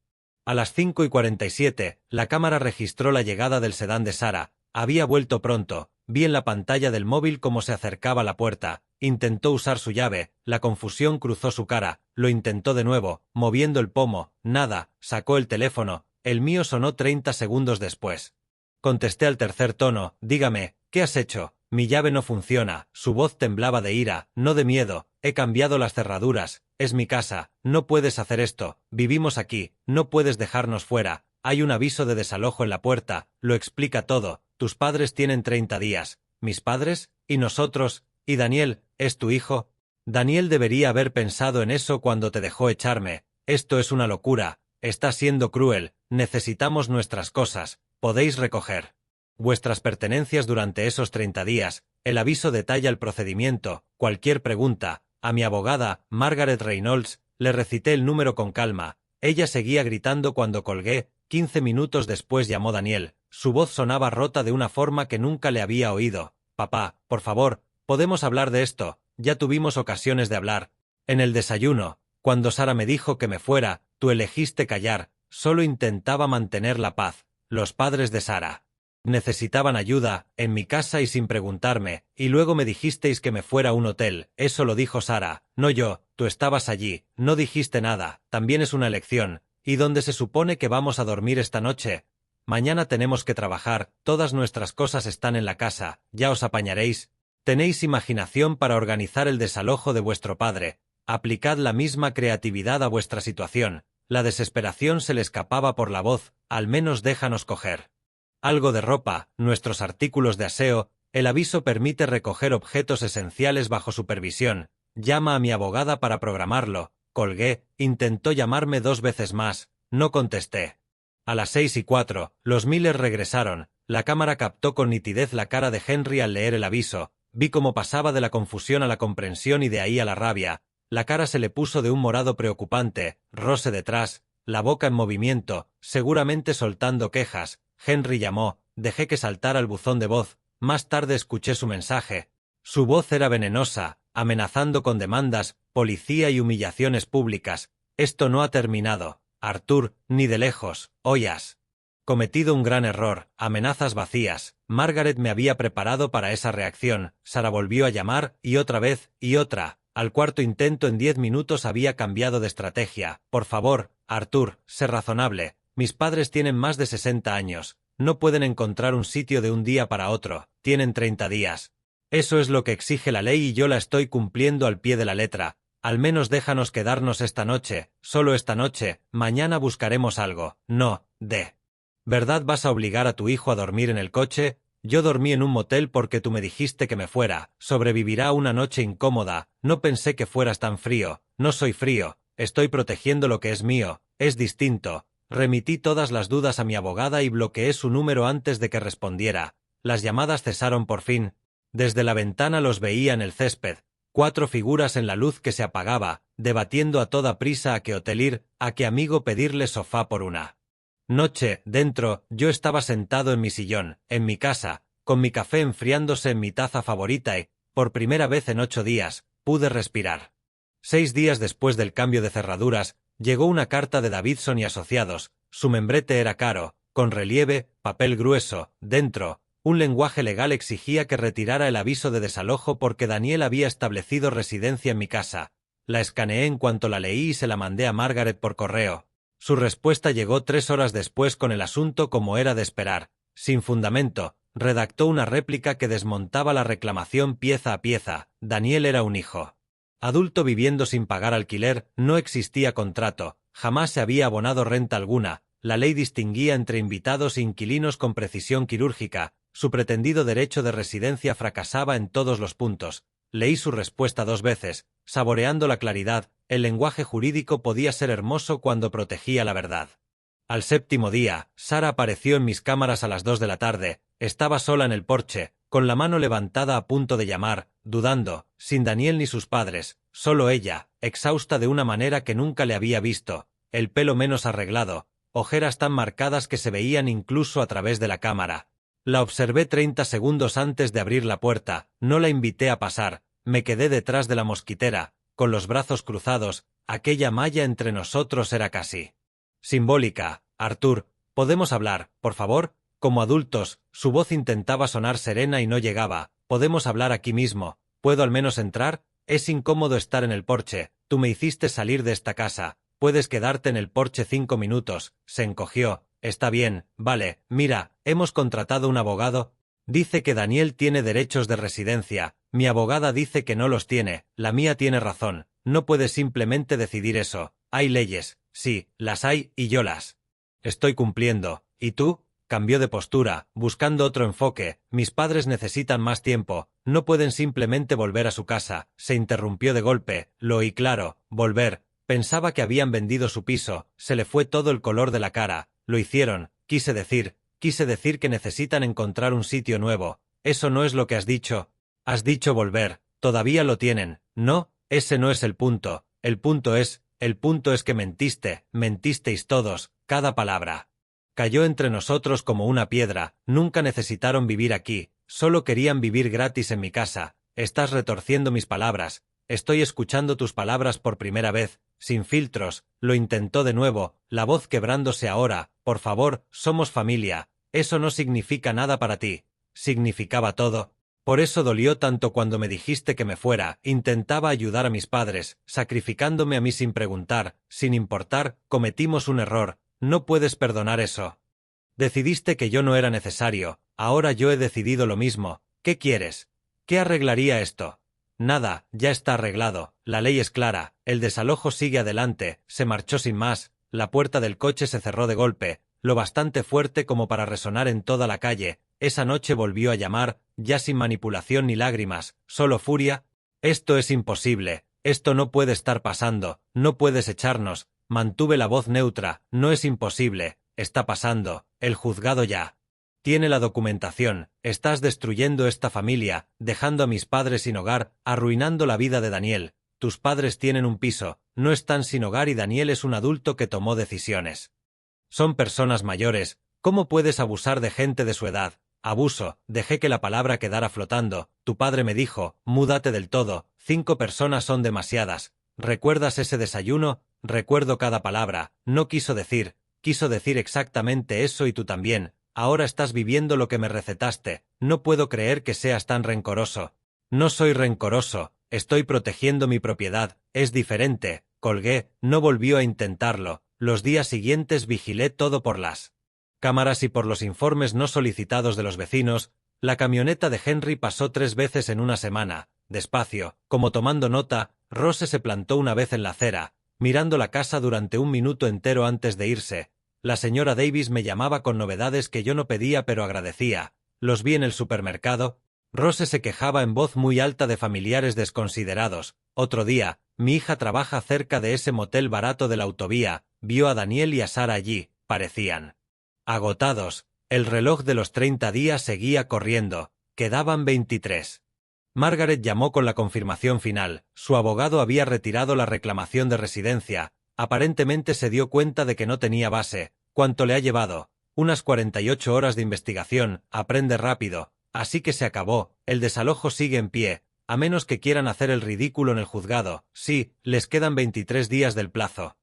A las 5:47, la cámara registró la llegada del sedán de Sarah. Había vuelto pronto. Vi en la pantalla del móvil cómo se acercaba a la puerta. Intentó usar su llave. La confusión cruzó su cara. Lo intentó de nuevo, moviendo el pomo. Nada. Sacó el teléfono. El mío sonó 30 segundos después. Contesté al tercer tono. Dígame, ¿qué has hecho? Mi llave no funciona. Su voz temblaba de ira, no de miedo. He cambiado las cerraduras. Es mi casa. No puedes hacer esto. Vivimos aquí. No puedes dejarnos fuera. Hay un aviso de desalojo en la puerta. Lo explica todo. Tus padres tienen 30 días. ¿Mis padres? ¿Y nosotros? ¿Y Daniel? ¿Es tu hijo? Daniel debería haber pensado en eso cuando te dejó echarme. Esto es una locura. Está siendo cruel. Necesitamos nuestras cosas. Podéis recoger vuestras pertenencias durante esos 30 días. El aviso detalla el procedimiento. Cualquier pregunta. A mi abogada, Margaret Reynolds, le recité el número con calma. Ella seguía gritando cuando colgué. 15 minutos después llamó Daniel. Su voz sonaba rota de una forma que nunca le había oído. Papá, por favor, podemos hablar de esto. Ya tuvimos ocasiones de hablar. En el desayuno, cuando Sarah me dijo que me fuera, tú elegiste callar. Solo intentaba mantener la paz. Los padres de Sarah necesitaban ayuda, en mi casa y sin preguntarme, y luego me dijisteis que me fuera a un hotel. Eso lo dijo Sarah, no yo. Tú estabas allí, no dijiste nada. También es una elección. ¿Y dónde se supone que vamos a dormir esta noche? Mañana tenemos que trabajar. Todas nuestras cosas están en la casa. Ya os apañaréis. Tenéis imaginación para organizar el desalojo de vuestro padre. Aplicad la misma creatividad a vuestra situación. La desesperación se le escapaba por la voz. Al menos déjanos coger algo de ropa, nuestros artículos de aseo. El aviso permite recoger objetos esenciales bajo supervisión. Llama a mi abogada para programarlo. Colgué. Intentó llamarme 2 veces más. No contesté. A las 6:04, los Miller regresaron. La cámara captó con nitidez la cara de Henry al leer el aviso. Vi cómo pasaba de la confusión a la comprensión y de ahí a la rabia. La cara se le puso de un morado preocupante. Rose detrás, la boca en movimiento, seguramente soltando quejas. Henry llamó. Dejé que saltara el buzón de voz. Más tarde escuché su mensaje. Su voz era venenosa, amenazando con demandas, policía y humillaciones públicas. Esto no ha terminado. Arthur, ni de lejos. Hoy has cometido un gran error. Amenazas vacías. Margaret me había preparado para esa reacción. Sarah volvió a llamar, y otra vez, y otra. Al cuarto intento en 10 minutos había cambiado de estrategia. Por favor, Arthur, sé razonable. Mis padres tienen más de 60 años. No pueden encontrar un sitio de un día para otro. Tienen 30 días. Eso es lo que exige la ley y yo la estoy cumpliendo al pie de la letra. Al menos déjanos quedarnos esta noche, solo esta noche, mañana buscaremos algo. No, ¿verdad vas a obligar a tu hijo a dormir en el coche? Yo dormí en un motel porque tú me dijiste que me fuera. Sobrevivirá una noche incómoda. No pensé que fueras tan frío. No soy frío. Estoy protegiendo lo que es mío. Es distinto. Remití todas las dudas a mi abogada y bloqueé su número antes de que respondiera. Las llamadas cesaron por fin. Desde la ventana los veía en el césped. 4 figuras en la luz que se apagaba, debatiendo a toda prisa a qué hotel ir, a qué amigo pedirle sofá por una noche. Dentro, yo estaba sentado en mi sillón, en mi casa, con mi café enfriándose en mi taza favorita y, por primera vez en 8 días, pude respirar. 6 días después del cambio de cerraduras, llegó una carta de Davidson y Asociados. Su membrete era caro, con relieve, papel grueso, dentro. Un lenguaje legal exigía que retirara el aviso de desalojo porque Daniel había establecido residencia en mi casa. La escaneé en cuanto la leí y se la mandé a Margaret por correo. Su respuesta llegó 3 horas después con el asunto como era de esperar. Sin fundamento, redactó una réplica que desmontaba la reclamación pieza a pieza. Daniel era un hijo adulto viviendo sin pagar alquiler, no existía contrato, jamás se había abonado renta alguna, la ley distinguía entre invitados e inquilinos con precisión quirúrgica, su pretendido derecho de residencia fracasaba en todos los puntos. Leí su respuesta 2 veces, saboreando la claridad. El lenguaje jurídico podía ser hermoso cuando protegía la verdad. Al 7º día, Sara apareció en mis cámaras a las 2 de la tarde, estaba sola en el porche, con la mano levantada a punto de llamar, dudando, sin Daniel ni sus padres, solo ella, exhausta de una manera que nunca le había visto, el pelo menos arreglado, ojeras tan marcadas que se veían incluso a través de la cámara. La observé 30 segundos antes de abrir la puerta, no la invité a pasar, me quedé detrás de la mosquitera, con los brazos cruzados, aquella malla entre nosotros era casi simbólica. Arthur, ¿podemos hablar, por favor? Como adultos, su voz intentaba sonar serena y no llegaba. ¿Podemos hablar aquí mismo? ¿Puedo al menos entrar? Es incómodo estar en el porche, tú me hiciste salir de esta casa. Puedes quedarte en el porche 5 minutos. Se encogió. Está bien, vale, mira, hemos contratado un abogado. Dice que Daniel tiene derechos de residencia. Mi abogada dice que no los tiene. La mía tiene razón. No puedes simplemente decidir eso. Hay leyes. Sí, las hay, y yo las estoy cumpliendo. ¿Y tú? Cambió de postura, buscando otro enfoque. Mis padres necesitan más tiempo. No pueden simplemente volver a su casa. Se interrumpió de golpe. Lo oí claro. Volver. Pensaba que habían vendido su piso. Se le fue todo el color de la cara. Lo hicieron. Quise decir que necesitan encontrar un sitio nuevo. Eso no es lo que has dicho. Has dicho volver. Todavía lo tienen. No, ese no es el punto. El punto es que mentisteis todos, cada palabra. Cayó entre nosotros como una piedra. Nunca necesitaron vivir aquí. Solo querían vivir gratis en mi casa. Estás retorciendo mis palabras. Estoy escuchando tus palabras por primera vez, sin filtros. Lo intentó de nuevo, la voz quebrándose ahora. Por favor, somos familia. Eso no significa nada para ti. Significaba todo. Por eso dolió tanto cuando me dijiste que me fuera. Intentaba ayudar a mis padres, sacrificándome a mí sin preguntar, sin importar. Cometimos un error. No puedes perdonar eso. Decidiste que yo no era necesario. Ahora yo he decidido lo mismo. ¿Qué quieres? ¿Qué arreglaría esto? Nada, ya está arreglado. La ley es clara. El desalojo sigue adelante. Se marchó sin más. La puerta del coche se cerró de golpe, lo bastante fuerte como para resonar en toda la calle. Esa noche volvió a llamar, ya sin manipulación ni lágrimas, solo furia. Esto es imposible. Esto no puede estar pasando. No puedes echarnos. Mantuve la voz neutra. No es imposible. Está pasando. El juzgado ya tiene la documentación. Estás destruyendo esta familia, dejando a mis padres sin hogar, arruinando la vida de Daniel. Tus padres tienen un piso, no están sin hogar y Daniel es un adulto que tomó decisiones. Son personas mayores. ¿Cómo puedes abusar de gente de su edad? Abuso. Dejé que la palabra quedara flotando. Tu padre me dijo, múdate del todo. 5 personas son demasiadas. ¿Recuerdas ese desayuno? Recuerdo cada palabra. No quiso decir exactamente eso y tú también. Ahora estás viviendo lo que me recetaste. No puedo creer que seas tan rencoroso. No soy rencoroso. Estoy protegiendo mi propiedad. Es diferente. Colgué. No volvió a intentarlo. Los días siguientes vigilé todo por las cámaras y por los informes no solicitados de los vecinos. La camioneta de Henry pasó 3 veces en una semana. despacio, como tomando nota. Rose se plantó una vez en la acera, mirando la casa durante un minuto entero antes de irse. La señora Davis me llamaba con novedades que yo no pedía pero agradecía. Los vi en el supermercado. Rose se quejaba en voz muy alta de familiares desconsiderados. Otro día, mi hija trabaja cerca de ese motel barato de la autovía, vio a Daniel y a Sara allí, parecían agotados. El reloj de los 30 días seguía corriendo, quedaban 23. Margaret llamó con la confirmación final. Su abogado había retirado la reclamación de residencia. Aparentemente se dio cuenta de que no tenía base. ¿Cuánto le ha llevado? Unas 48 horas de investigación. Aprende rápido. Así que se acabó. El desalojo sigue en pie, a menos que quieran hacer el ridículo en el juzgado. Sí, les quedan 23 días del plazo.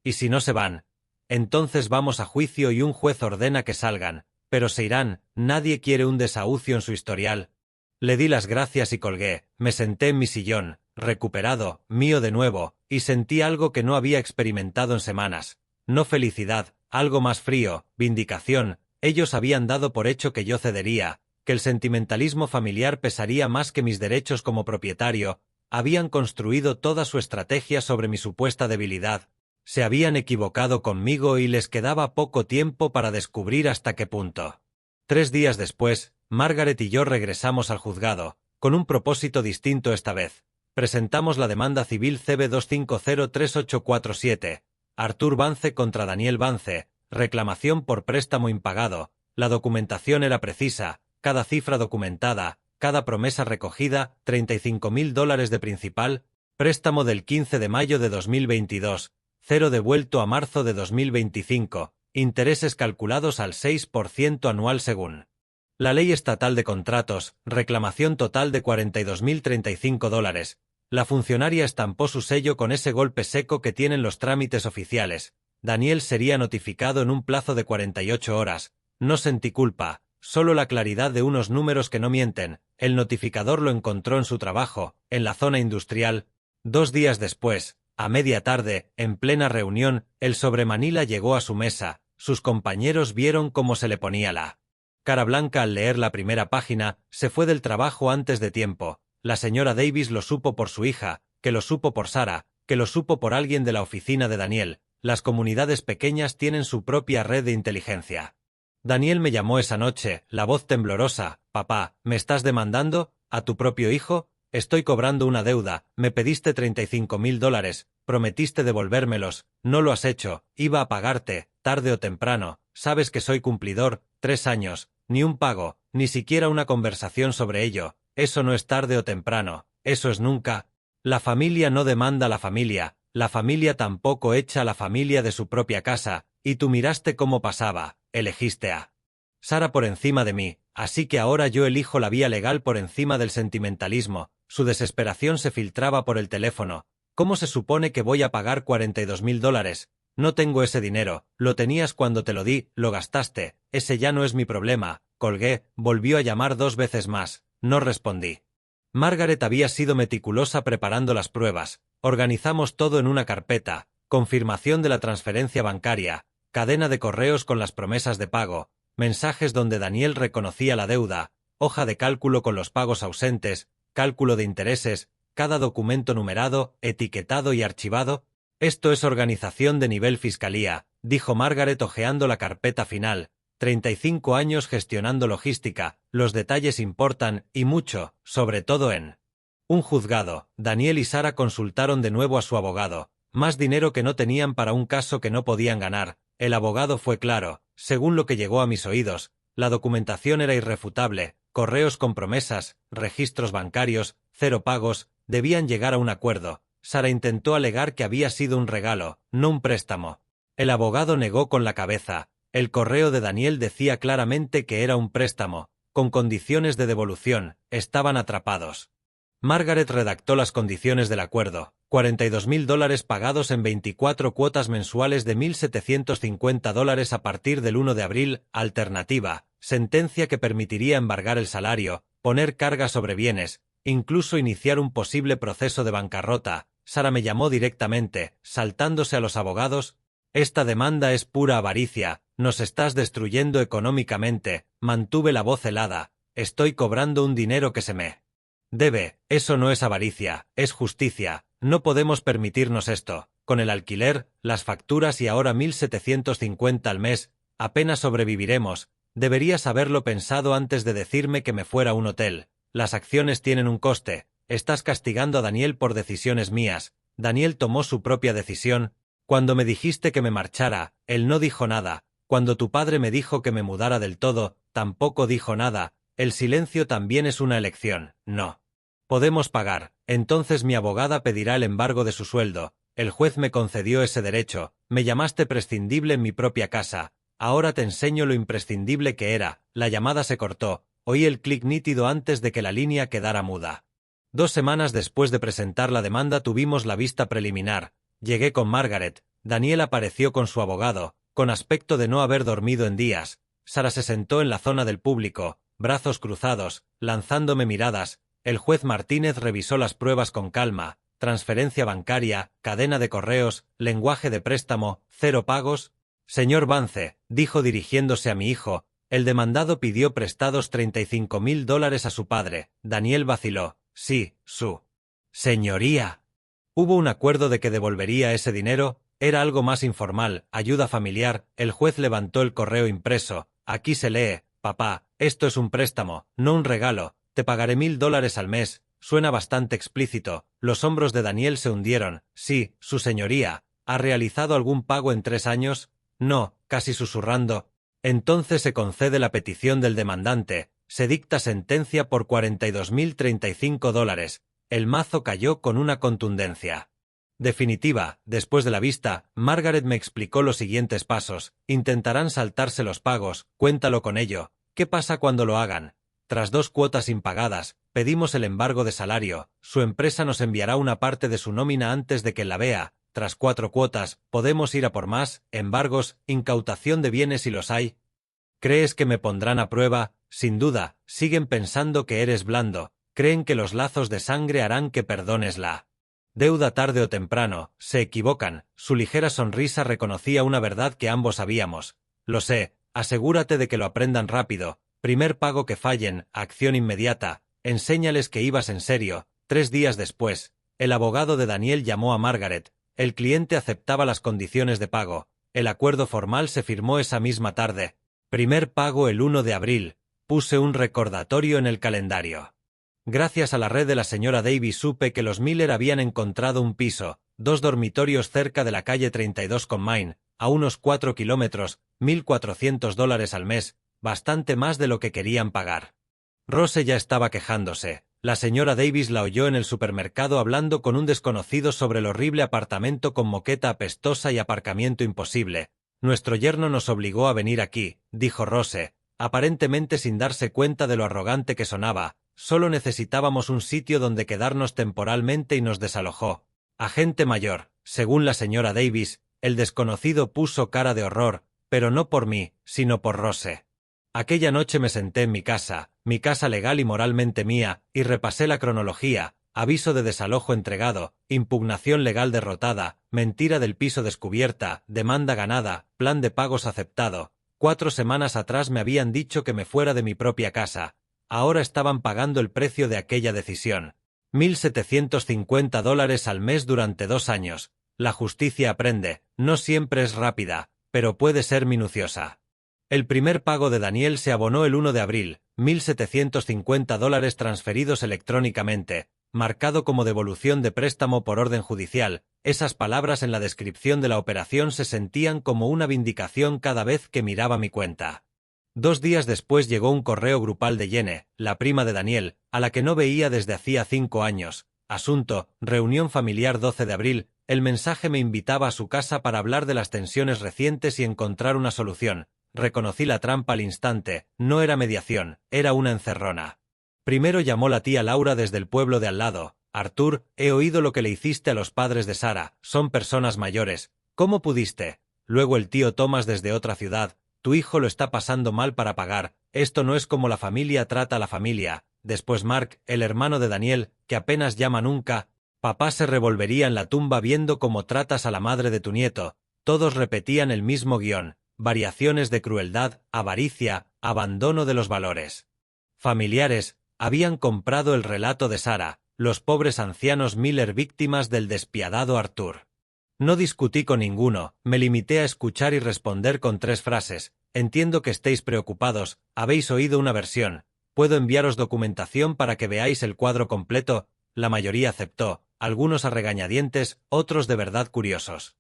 ¿Y si no se van? Entonces vamos a juicio y un juez ordena que salgan. Pero se irán. Nadie quiere un desahucio en su historial. Le di las gracias y colgué. Me senté en mi sillón, recuperado, mío de nuevo, y sentí algo que no había experimentado en semanas. No felicidad, algo más frío, vindicación. Ellos habían dado por hecho que yo cedería, que el sentimentalismo familiar pesaría más que mis derechos como propietario. Habían construido toda su estrategia sobre mi supuesta debilidad. Se habían equivocado conmigo y les quedaba poco tiempo para descubrir hasta qué punto. 3 días después, Margaret y yo regresamos al juzgado, con un propósito distinto esta vez. Presentamos la demanda civil CB 2503847, Arthur Vance contra Daniel Vance, reclamación por préstamo impagado. La documentación era precisa, cada cifra documentada, cada promesa recogida, $35.000 de principal, préstamo del 15 de mayo de 2022, cero devuelto a marzo de 2025, intereses calculados al 6% anual según la ley estatal de contratos, reclamación total de $42.035. La funcionaria estampó su sello con ese golpe seco que tienen los trámites oficiales. Daniel sería notificado en un plazo de 48 horas. No sentí culpa, solo la claridad de unos números que no mienten. El notificador lo encontró en su trabajo, en la zona industrial. 2 días después, a media tarde, en plena reunión, el sobre Manila llegó a su mesa. Sus compañeros vieron cómo se le ponía la cara blanca al leer la primera página. Se fue del trabajo antes de tiempo. La señora Davis lo supo por su hija, que lo supo por Sara, que lo supo por alguien de la oficina de Daniel. Las comunidades pequeñas tienen su propia red de inteligencia. Daniel me llamó esa noche, la voz temblorosa. «Papá, ¿me estás demandando? ¿A tu propio hijo? Estoy cobrando una deuda. Me pediste $35.000. Prometiste devolvérmelos. No lo has hecho. Iba a pagarte, tarde o temprano. Sabes que soy cumplidor. 3 años. Ni un pago, ni siquiera una conversación sobre ello. Eso no es tarde o temprano. Eso es nunca. La familia no demanda a la familia tampoco echa a la familia de su propia casa, y tú miraste cómo pasaba, elegiste a Sara por encima de mí, así que ahora yo elijo la vía legal por encima del sentimentalismo. Su desesperación se filtraba por el teléfono. ¿Cómo se supone que voy a pagar $42.000? No tengo ese dinero, lo tenías cuando te lo di, lo gastaste, ese ya no es mi problema. Colgué, volvió a llamar 2 veces más, no respondí. Margaret había sido meticulosa preparando las pruebas. Organizamos todo en una carpeta: confirmación de la transferencia bancaria, cadena de correos con las promesas de pago, mensajes donde Daniel reconocía la deuda, hoja de cálculo con los pagos ausentes, cálculo de intereses, cada documento numerado, etiquetado y archivado. Esto es organización de nivel fiscalía, dijo Margaret hojeando la carpeta final. 35 años gestionando logística, los detalles importan, y mucho, sobre todo en un juzgado. Daniel y Sara consultaron de nuevo a su abogado. Más dinero que no tenían para un caso que no podían ganar. El abogado fue claro, según lo que llegó a mis oídos. La documentación era irrefutable, correos con promesas, registros bancarios, 0 pagos, debían llegar a un acuerdo. Sara intentó alegar que había sido un regalo, no un préstamo. El abogado negó con la cabeza. El correo de Daniel decía claramente que era un préstamo, con condiciones de devolución. Estaban atrapados. Margaret redactó las condiciones del acuerdo: $42.000 pagados en 24 cuotas mensuales de $1.750 a partir del 1 de abril, alternativa, sentencia que permitiría embargar el salario, poner carga sobre bienes, incluso iniciar un posible proceso de bancarrota. Sara me llamó directamente, saltándose a los abogados. «Esta demanda es pura avaricia, nos estás destruyendo económicamente». Mantuve la voz helada. «Estoy cobrando un dinero que se me Eso no es avaricia, es justicia. No podemos permitirnos esto. Con el alquiler, las facturas y ahora 1.750 al mes, apenas sobreviviremos. Deberías haberlo pensado antes de decirme que me fuera a un hotel. Las acciones tienen un coste. Estás castigando a Daniel por decisiones mías. Daniel tomó su propia decisión. Cuando me dijiste que me marchara, él no dijo nada. Cuando tu padre me dijo que me mudara del todo, tampoco dijo nada. El silencio también es una elección. No. Podemos pagar. Entonces mi abogada pedirá el embargo de su sueldo. El juez me concedió ese derecho. Me llamaste prescindible en mi propia casa. Ahora te enseño lo imprescindible que era. La llamada se cortó. Oí el clic nítido antes de que la línea quedara muda. 2 semanas después de presentar la demanda tuvimos la vista preliminar. Llegué con Margaret. Daniel apareció con su abogado, con aspecto de no haber dormido en días. Sara se sentó en la zona del público, brazos cruzados, lanzándome miradas. El juez Martínez revisó las pruebas con calma. Transferencia bancaria, cadena de correos, lenguaje de préstamo, 0 pagos. Señor Vance, dijo dirigiéndose a mi hijo, el demandado pidió prestados $35.000 a su padre. Daniel vaciló. Sí, su señoría. Hubo un acuerdo de que devolvería ese dinero. Era algo más informal, ayuda familiar. El juez levantó el correo impreso. Aquí se lee: papá, esto es un préstamo, no un regalo. Te pagaré $1.000 al mes. Suena bastante explícito. Los hombros de Daniel se hundieron. Sí, su señoría. ¿Ha realizado algún pago en 3 años? No, casi susurrando. Entonces se concede la petición del demandante. Se dicta sentencia por $42.035. El mazo cayó con una contundencia definitiva. Después de la vista, Margaret me explicó los siguientes pasos. Intentarán saltarse los pagos, cuéntalo con ello. ¿Qué pasa cuando lo hagan? Tras 2 cuotas impagadas, pedimos el embargo de salario. Su empresa nos enviará una parte de su nómina antes de que la vea. Tras 4 cuotas, podemos ir a por más, embargos, incautación de bienes si los hay. ¿Crees que me pondrán a prueba? Sin duda, siguen pensando que eres blando. Creen que los lazos de sangre harán que perdones la deuda tarde o temprano. Se equivocan. Su ligera sonrisa reconocía una verdad que ambos sabíamos. Lo sé, asegúrate de que lo aprendan rápido. Primer pago que fallen, acción inmediata. Enséñales que ibas en serio. 3 días después, el abogado de Daniel llamó a Margaret. El cliente aceptaba las condiciones de pago. El acuerdo formal se firmó esa misma tarde. Primer pago el 1 de abril. Puse un recordatorio en el calendario. Gracias a la red de la señora Davis supe que los Miller habían encontrado un piso, 2 dormitorios cerca de la calle 32 con Main, a unos 4 kilómetros, $1.400 al mes, bastante más de lo que querían pagar. Rose ya estaba quejándose. La señora Davis la oyó en el supermercado hablando con un desconocido sobre el horrible apartamento con moqueta apestosa y aparcamiento imposible. Nuestro yerno nos obligó a venir aquí, dijo Rose, aparentemente sin darse cuenta de lo arrogante que sonaba. Solo necesitábamos un sitio donde quedarnos temporalmente y nos desalojó. Agente mayor, según la señora Davis. El desconocido puso cara de horror, pero no por mí, sino por Rose. Aquella noche me senté en mi casa legal y moralmente mía, y repasé la cronología: aviso de desalojo entregado, impugnación legal derrotada, mentira del piso descubierta, demanda ganada, plan de pagos aceptado. 4 semanas atrás me habían dicho que me fuera de mi propia casa. Ahora estaban pagando el precio de aquella decisión. $1.750 al mes durante 2 años. La justicia aprende, no siempre es rápida, pero puede ser minuciosa. El primer pago de Daniel se abonó el 1 de abril, $1.750 transferidos electrónicamente, marcado como devolución de préstamo por orden judicial. Esas palabras en la descripción de la operación se sentían como una vindicación cada vez que miraba mi cuenta. 2 días después llegó un correo grupal de Jenny, la prima de Daniel, a la que no veía desde hacía 5 años. Asunto: reunión familiar 12 de abril. El mensaje me invitaba a su casa para hablar de las tensiones recientes y encontrar una solución. Reconocí la trampa al instante. No era mediación, era una encerrona. Primero llamó la tía Laura desde el pueblo de al lado. Arthur, he oído lo que le hiciste a los padres de Sara. Son personas mayores. ¿Cómo pudiste? Luego el tío Thomas desde otra ciudad. Tu hijo lo está pasando mal para pagar. Esto no es como la familia trata a la familia. Después Mark, el hermano de Daniel, que apenas llama nunca. Papá se revolvería en la tumba viendo cómo tratas a la madre de tu nieto. Todos repetían el mismo guión. Variaciones de crueldad, avaricia, abandono de los valores familiares. Habían comprado el relato de Sarah, los pobres ancianos Miller víctimas del despiadado Arthur. No discutí con ninguno, me limité a escuchar y responder con 3 frases. Entiendo que estéis preocupados, habéis oído una versión. ¿Puedo enviaros documentación para que veáis el cuadro completo? La mayoría aceptó, algunos a regañadientes, otros de verdad curiosos.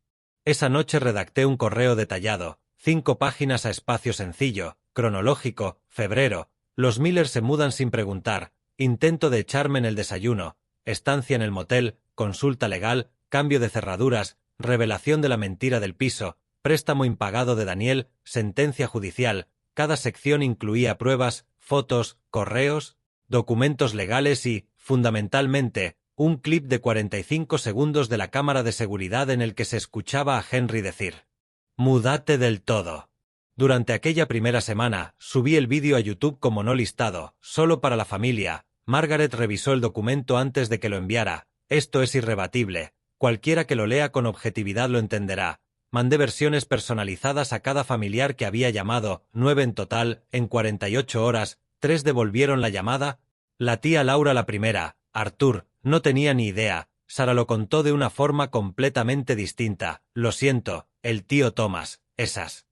Esa noche redacté un correo detallado, 5 páginas a espacio sencillo, cronológico, febrero. Los Miller se mudan sin preguntar, intento de echarme en el desayuno, estancia en el motel, consulta legal, cambio de cerraduras, revelación de la mentira del piso, préstamo impagado de Daniel, sentencia judicial. Cada sección incluía pruebas, fotos, correos, documentos legales y, fundamentalmente, un clip de 45 segundos de la cámara de seguridad en el que se escuchaba a Henry decir: «Múdate del todo». Durante aquella primera semana, subí el vídeo a YouTube como no listado, solo para la familia. Margaret revisó el documento antes de que lo enviara. Esto es irrebatible. Cualquiera que lo lea con objetividad lo entenderá. Mandé versiones personalizadas a cada familiar que había llamado, 9 en total, en 48 horas, 3 devolvieron la llamada. La tía Laura la primera, Arthur, no tenía ni idea. Sarah lo contó de una forma completamente distinta. Lo siento, el tío Thomas, esas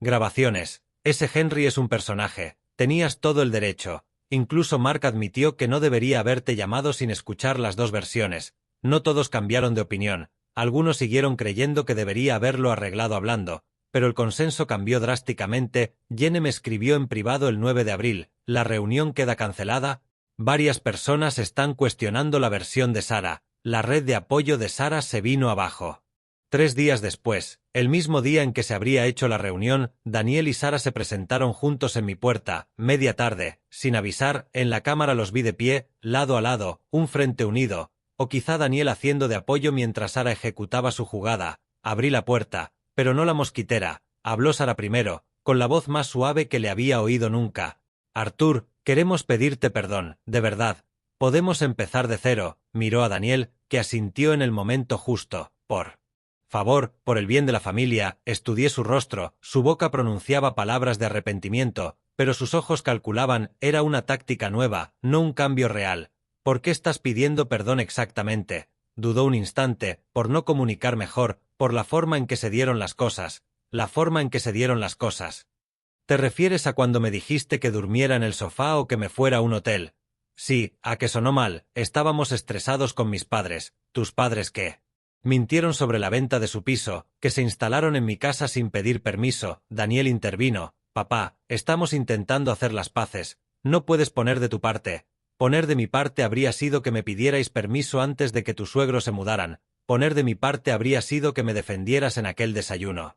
grabaciones. Ese Henry es un personaje. Tenías todo el derecho. Incluso Mark admitió que no debería haberte llamado sin escuchar las 2 versiones. No todos cambiaron de opinión. Algunos siguieron creyendo que debería haberlo arreglado hablando, pero el consenso cambió drásticamente. Jenny me escribió en privado el 9 de abril. La reunión queda cancelada. Varias personas están cuestionando la versión de Sarah. La red de apoyo de Sarah se vino abajo. 3 días después, el mismo día en que se habría hecho la reunión, Daniel y Sarah se presentaron juntos en mi puerta, media tarde, sin avisar. En la cámara los vi de pie, lado a lado, un frente unido, o quizá Daniel haciendo de apoyo mientras Sarah ejecutaba su jugada. Abrí la puerta, pero no la mosquitera. Habló Sarah primero, con la voz más suave que le había oído nunca. «Arthur, queremos pedirte perdón, de verdad. Podemos empezar de cero». Miró a Daniel, que asintió en el momento justo. «Por favor, por el bien de la familia». Estudié su rostro, su boca pronunciaba palabras de arrepentimiento, pero sus ojos calculaban. Era una táctica nueva, no un cambio real. «¿Por qué estás pidiendo perdón exactamente?». Dudó un instante, por no comunicar mejor, por la forma en que se dieron las cosas. La forma en que se dieron las cosas. ¿Te refieres a cuando me dijiste que durmiera en el sofá o que me fuera a un hotel? Sí, a que sonó mal. Estábamos estresados con mis padres. ¿Tus padres qué? Mintieron sobre la venta de su piso, que se instalaron en mi casa sin pedir permiso. Daniel intervino. Papá, estamos intentando hacer las paces. No puedes poner de tu parte. Poner de mi parte habría sido que me pidierais permiso antes de que tus suegros se mudaran. Poner de mi parte habría sido que me defendieras en aquel desayuno.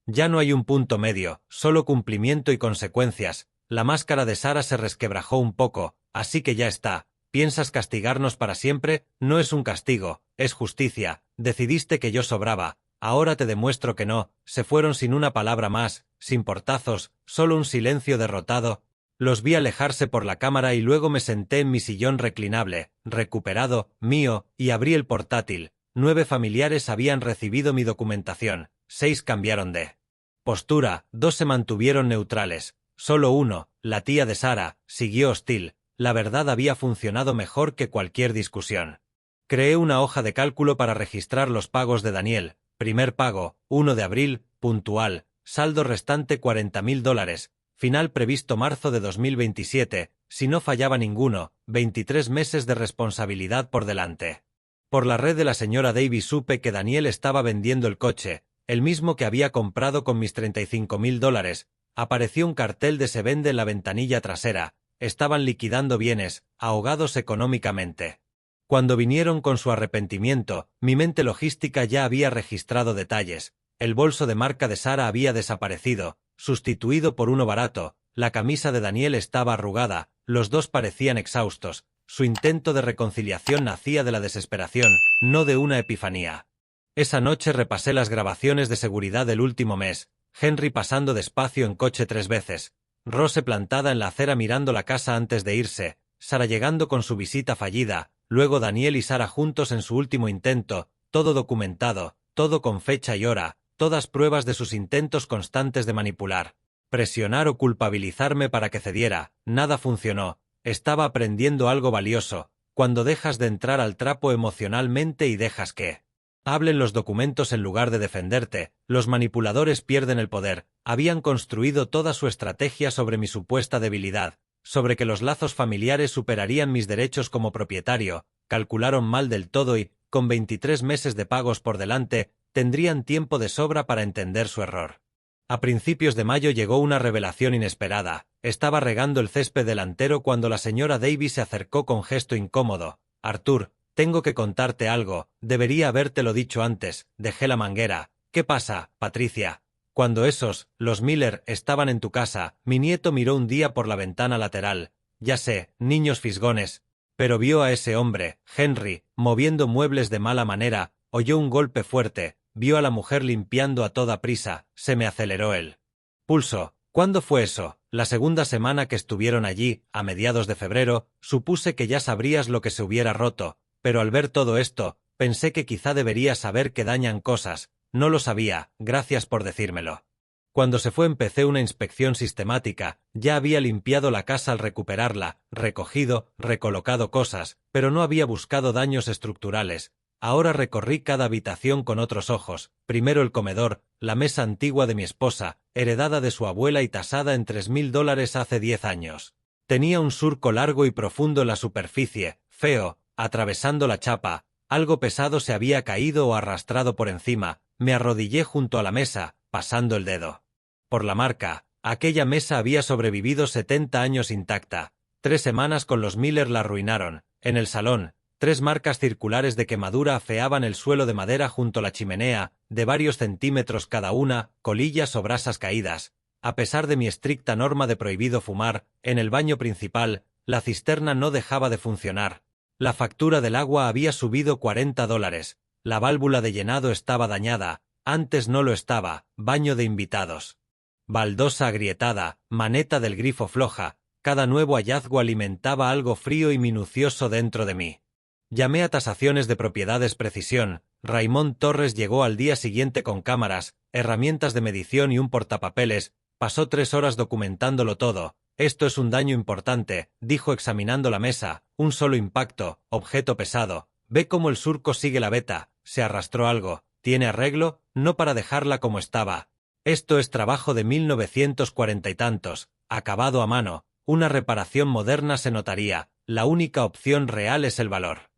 Ya no hay un punto medio, solo cumplimiento y consecuencias. La máscara de Sarah se resquebrajó un poco. Así que ya está. ¿Piensas castigarnos para siempre? No es un castigo, es justicia. Decidiste que yo sobraba. Ahora te demuestro que no. Se fueron sin una palabra más, sin portazos, solo un silencio derrotado. Los vi alejarse por la cámara y luego me senté en mi sillón reclinable, recuperado, mío, y abrí el portátil. 9 familiares habían recibido mi documentación. 6 cambiaron de postura, 2 se mantuvieron neutrales. Solo uno, la tía de Sarah, siguió hostil. La verdad había funcionado mejor que cualquier discusión. Creé una hoja de cálculo para registrar los pagos de Daniel. Primer pago, 1 de abril, puntual. Saldo restante $40.000. Final previsto marzo de 2027, si no fallaba ninguno, 23 meses de responsabilidad por delante. Por la red de la señora Davis supe que Daniel estaba vendiendo el coche, el mismo que había comprado con mis $35.000. Apareció un cartel de «Se vende» en la ventanilla trasera. Estaban liquidando bienes, ahogados económicamente. Cuando vinieron con su arrepentimiento, mi mente logística ya había registrado detalles. El bolso de marca de Sarah había desaparecido, sustituido por uno barato. La camisa de Daniel estaba arrugada, los dos parecían exhaustos. Su intento de reconciliación nacía de la desesperación, no de una epifanía. Esa noche repasé las grabaciones de seguridad del último mes. Henry pasando despacio en coche 3 veces. Rose plantada en la acera mirando la casa antes de irse. Sarah llegando con su visita fallida. Luego Daniel y Sarah juntos en su último intento. Todo documentado, todo con fecha y hora. Todas pruebas de sus intentos constantes de manipular, presionar o culpabilizarme para que cediera. Nada funcionó. estaba aprendiendo algo valioso, cuando dejas de entrar al trapo emocionalmente y dejas que hablen los documentos en lugar de defenderte, los manipuladores pierden el poder. Habían construido toda su estrategia sobre mi supuesta debilidad, sobre que los lazos familiares superarían mis derechos como propietario, calcularon mal del todo y, con 23 meses de pagos por delante, tendrían tiempo de sobra para entender su error. A principios de mayo llegó una revelación inesperada. Estaba regando el césped delantero cuando la señora Davis se acercó con gesto incómodo. «Arthur, tengo que contarte algo, debería habértelo dicho antes». Dejé la manguera. «¿Qué pasa, Patricia?» «Cuando los Miller, estaban en tu casa, mi nieto miró un día por la ventana lateral. Ya sé, niños fisgones. Pero vio a ese hombre, Henry, moviendo muebles de mala manera, oyó un golpe fuerte, vio a la mujer limpiando a toda prisa, se me aceleró el pulso». «¿Cuándo fue eso?» «La segunda semana que estuvieron allí, a mediados de febrero, supuse que ya sabrías lo que se hubiera roto, pero al ver todo esto, pensé que quizá deberías saber que dañan cosas. No lo sabía, gracias por decírmelo». Cuando se fue empecé una inspección sistemática, ya había limpiado la casa al recuperarla, recogido, recolocado cosas, pero no había buscado daños estructurales. Ahora recorrí cada habitación con otros ojos, primero el comedor, la mesa antigua de mi esposa, heredada de su abuela y tasada en $3.000 hace 10 años. Tenía un surco largo y profundo en la superficie, feo, atravesando la chapa, algo pesado se había caído o arrastrado por encima. Me arrodillé junto a la mesa, pasando el dedo por la marca. Aquella mesa había sobrevivido 70 años intacta. 3 semanas con los Miller la arruinaron. En el salón, 3 marcas circulares de quemadura afeaban el suelo de madera junto a la chimenea, de varios centímetros cada una, colillas o brasas caídas. A pesar de mi estricta norma de prohibido fumar, en el baño principal, la cisterna no dejaba de funcionar. La factura del agua había subido $40. La válvula de llenado estaba dañada, antes no lo estaba. Baño de invitados. Baldosa agrietada, maneta del grifo floja. Cada nuevo hallazgo alimentaba algo frío y minucioso dentro de mí. Llamé a Tasaciones de Propiedades Precisión. Raymond Torres llegó al día siguiente con cámaras, herramientas de medición y un portapapeles. Pasó 3 horas documentándolo todo. «Esto es un daño importante», dijo examinando la mesa. «Un solo impacto, objeto pesado. Ve cómo el surco sigue la veta. Se arrastró algo. ¿Tiene arreglo? No para dejarla como estaba. Esto es trabajo de 1940 y tantos, acabado a mano. Una reparación moderna se notaría. La única opción real es el valor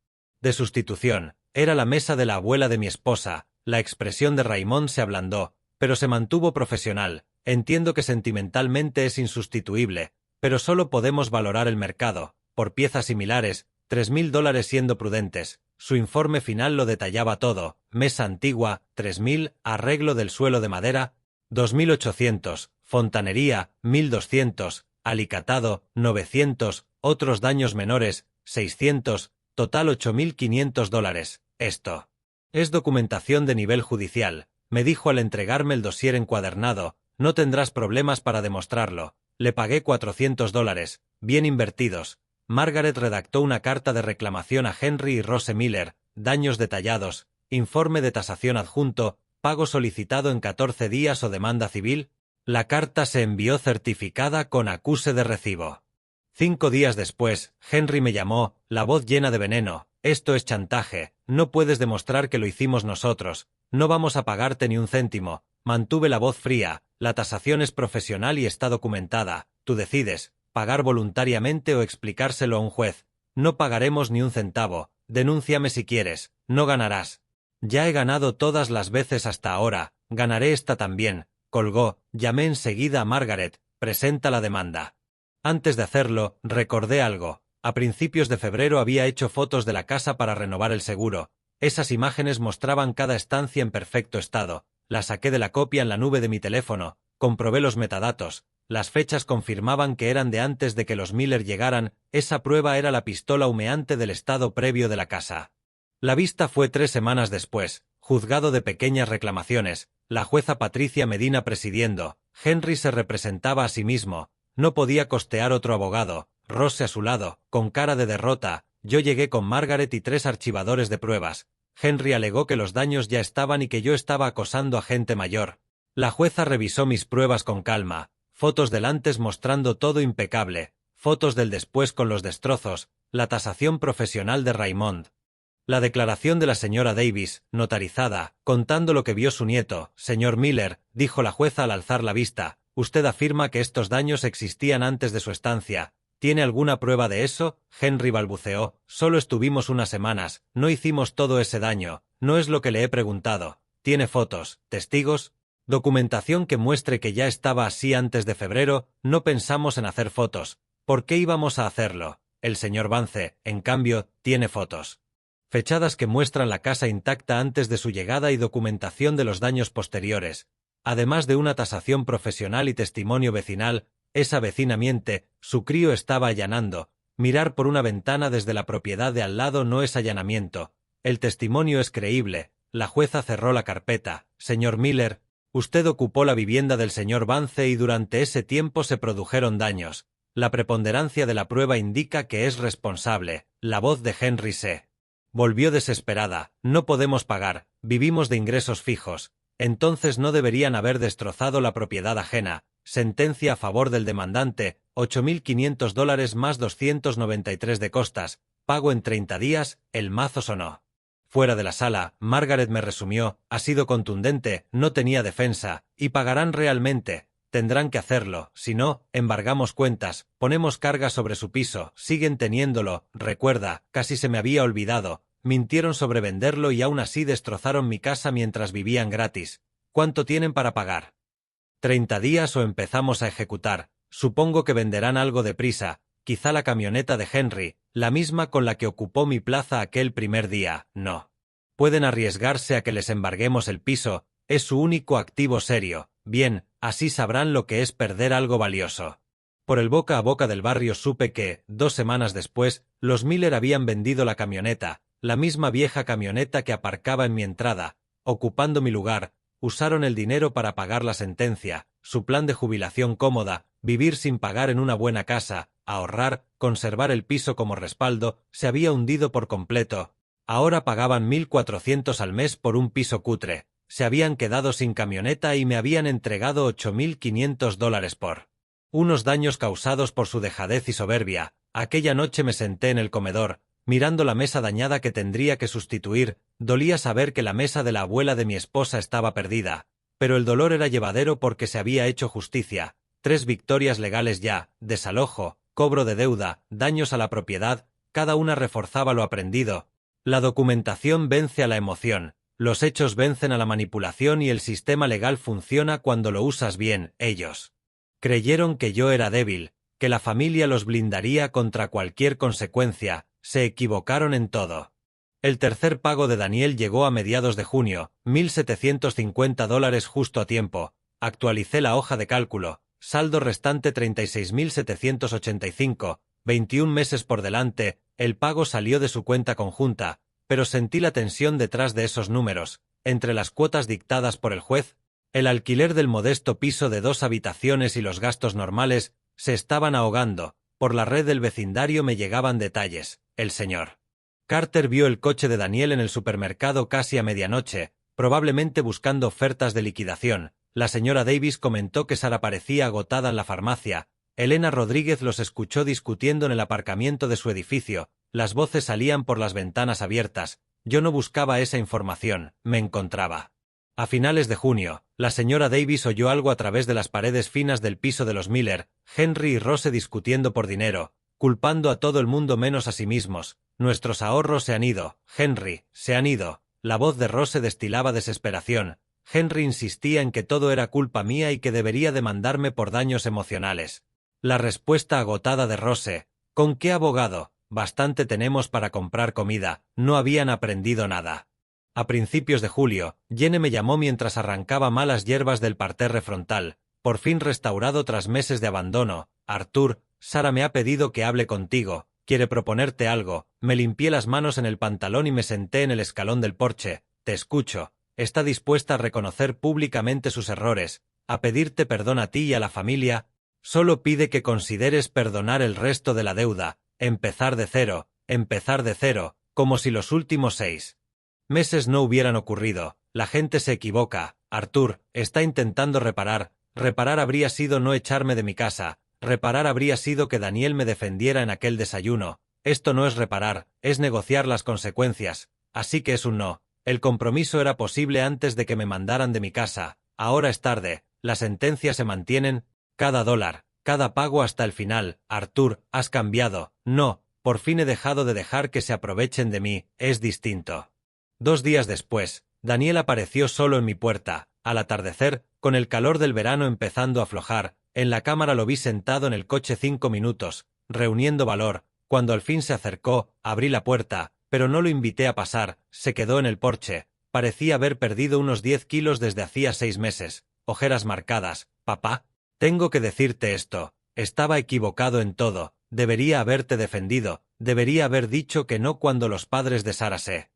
de sustitución». Era la mesa de la abuela de mi esposa. La expresión de Raymond se ablandó, pero se mantuvo profesional. «Entiendo que sentimentalmente es insustituible, pero solo podemos valorar el mercado, por piezas similares, $3.000 siendo prudentes». Su informe final lo detallaba todo. Mesa antigua, 3.000, arreglo del suelo de madera, 2.800, fontanería, 1.200, alicatado, 900, otros daños menores, 600, total $8.500. «Esto es documentación de nivel judicial», me dijo al entregarme el dossier encuadernado. «No tendrás problemas para demostrarlo». Le pagué $400, bien invertidos. Margaret redactó una carta de reclamación a Henry y Rose Miller, daños detallados, informe de tasación adjunto, pago solicitado en 14 días o demanda civil. La carta se envió certificada con acuse de recibo. 5 días después, Henry me llamó, la voz llena de veneno. «Esto es chantaje, no puedes demostrar que lo hicimos nosotros, no vamos a pagarte ni un céntimo». Mantuve la voz fría. «La tasación es profesional y está documentada, tú decides, pagar voluntariamente o explicárselo a un juez. No pagaremos ni un centavo, denúnciame si quieres, no ganarás». «Ya he ganado todas las veces hasta ahora, ganaré esta también». Colgó. Llamé enseguida a Margaret. «Presenta la demanda». Antes de hacerlo, recordé algo. A principios de febrero había hecho fotos de la casa para renovar el seguro. Esas imágenes mostraban cada estancia en perfecto estado. La saqué de la copia en la nube de mi teléfono, comprobé los metadatos. Las fechas confirmaban que eran de antes de que los Miller llegaran. Esa prueba era la pistola humeante del estado previo de la casa. La vista fue 3 semanas después. Juzgado de pequeñas reclamaciones. La jueza Patricia Medina presidiendo. Henry se representaba a sí mismo. No podía costear otro abogado. Rose a su lado, con cara de derrota. Yo llegué con Margaret y 3 archivadores de pruebas. Henry alegó que los daños ya estaban y que yo estaba acosando a gente mayor. La jueza revisó mis pruebas con calma. Fotos del antes mostrando todo impecable. fotos del después con los destrozos, la tasación profesional de Raymond. La declaración de la señora Davis, notarizada, contando lo que vio su nieto, señor Miller, dijo la jueza al alzar la vista. Usted afirma que estos daños existían antes de su estancia. ¿Tiene alguna prueba de eso? Henry balbuceó. Solo estuvimos unas semanas, no hicimos todo ese daño. No es lo que le he preguntado. ¿Tiene fotos, testigos? ¿Documentación que muestre que ya estaba así antes de febrero? No pensamos en hacer fotos. ¿Por qué íbamos a hacerlo? El señor Vance, en cambio, tiene fotos fechadas que muestran la casa intacta antes de su llegada y documentación de los daños posteriores, además de una tasación profesional y testimonio vecinal. Esa vecina miente, su crío estaba allanando. Mirar por una ventana desde la propiedad de al lado no es allanamiento. El testimonio es creíble. La jueza cerró la carpeta. Señor Miller, usted ocupó la vivienda del señor Vance y durante ese tiempo se produjeron daños. La preponderancia de la prueba indica que es responsable. La voz de Henry se volvió desesperada. No podemos pagar, vivimos de ingresos fijos. Entonces no deberían haber destrozado la propiedad ajena. Sentencia a favor del demandante, $8.500 más 293 de costas, pago en 30 días, el mazo sonó. Fuera de la sala, Margaret me resumió, ha sido contundente, no tenía defensa, y pagarán realmente. Tendrán que hacerlo, si no, embargamos cuentas, ponemos carga sobre su piso, siguen teniéndolo, recuerda, casi se me había olvidado, mintieron sobre venderlo y aún así destrozaron mi casa mientras vivían gratis. ¿Cuánto tienen para pagar? 30 días o empezamos a ejecutar. Supongo que venderán algo deprisa, quizá la camioneta de Henry, la misma con la que ocupó mi plaza aquel primer día. No. Pueden arriesgarse a que les embarguemos el piso, es su único activo serio. Bien, así sabrán lo que es perder algo valioso. Por el boca a boca del barrio supe que, 2 semanas después, los Miller habían vendido la camioneta, la misma vieja camioneta que aparcaba en mi entrada, ocupando mi lugar. Usaron el dinero para pagar la sentencia, su plan de jubilación cómoda, vivir sin pagar en una buena casa, ahorrar, conservar el piso como respaldo, se había hundido por completo. Ahora pagaban 1.400 al mes por un piso cutre. Se habían quedado sin camioneta y me habían entregado $8.500 por unos daños causados por su dejadez y soberbia. Aquella noche me senté en el comedor, mirando la mesa dañada que tendría que sustituir. Dolía saber que la mesa de la abuela de mi esposa estaba perdida, pero el dolor era llevadero porque se había hecho justicia. 3 victorias legales ya, desalojo, cobro de deuda, daños a la propiedad, cada una reforzaba lo aprendido. La documentación vence a la emoción, los hechos vencen a la manipulación y el sistema legal funciona cuando lo usas bien. Ellos creyeron que yo era débil, que la familia los blindaría contra cualquier consecuencia. Se equivocaron en todo. El tercer pago de Daniel llegó a mediados de junio, $1.750 justo a tiempo. Actualicé la hoja de cálculo, saldo restante 36.785, 21 meses por delante. El pago salió de su cuenta conjunta, pero sentí la tensión detrás de esos números. Entre las cuotas dictadas por el juez, el alquiler del modesto piso de 2 habitaciones y los gastos normales, se estaban ahogando. Por la red del vecindario me llegaban detalles. El señor Carter vio el coche de Daniel en el supermercado casi a medianoche, probablemente buscando ofertas de liquidación. La señora Davis comentó que Sara parecía agotada en la farmacia. Elena Rodríguez los escuchó discutiendo en el aparcamiento de su edificio. Las voces salían por las ventanas abiertas. Yo no buscaba esa información, me encontraba. A finales de junio, la señora Davis oyó algo a través de las paredes finas del piso de los Miller, Henry y Rose discutiendo por dinero, culpando a todo el mundo menos a sí mismos. Nuestros ahorros se han ido, Henry, se han ido. La voz de Rose destilaba desesperación. Henry insistía en que todo era culpa mía y que debería demandarme por daños emocionales. La respuesta agotada de Rose, ¿con qué abogado? Bastante tenemos para comprar comida, no habían aprendido nada. A principios de julio, Jenny me llamó mientras arrancaba malas hierbas del parterre frontal, por fin restaurado tras meses de abandono. Arthur, Sara me ha pedido que hable contigo, quiere proponerte algo. Me limpié las manos en el pantalón y me senté en el escalón del porche. Te escucho. Está dispuesta a reconocer públicamente sus errores, a pedirte perdón a ti y a la familia. Solo pide que consideres perdonar el resto de la deuda, empezar de cero, como si los últimos 6 meses no hubieran ocurrido. La gente se equivoca. Arthur, está intentando reparar. Reparar habría sido no echarme de mi casa, Reparar habría sido que Daniel me defendiera en aquel desayuno. Esto no es reparar, es negociar las consecuencias. Así que es un no. El compromiso era posible antes de que me mandaran de mi casa. Ahora es tarde. Las sentencias se mantienen. Cada dólar, cada pago hasta el final. Arthur, has cambiado. No, por fin he dejado de dejar que se aprovechen de mí. Es distinto. 2 días después, Daniel apareció solo en mi puerta. Al atardecer, con el calor del verano empezando a aflojar, en la cámara lo vi sentado en el coche 5 minutos, reuniendo valor. Cuando al fin se acercó, abrí la puerta, pero no lo invité a pasar. Se quedó en el porche. Parecía haber perdido unos 10 kilos desde hacía 6 meses. Ojeras marcadas. Papá, tengo que decirte esto. Estaba equivocado en todo. Debería haberte defendido. Debería haber dicho que no cuando los padres de Sara se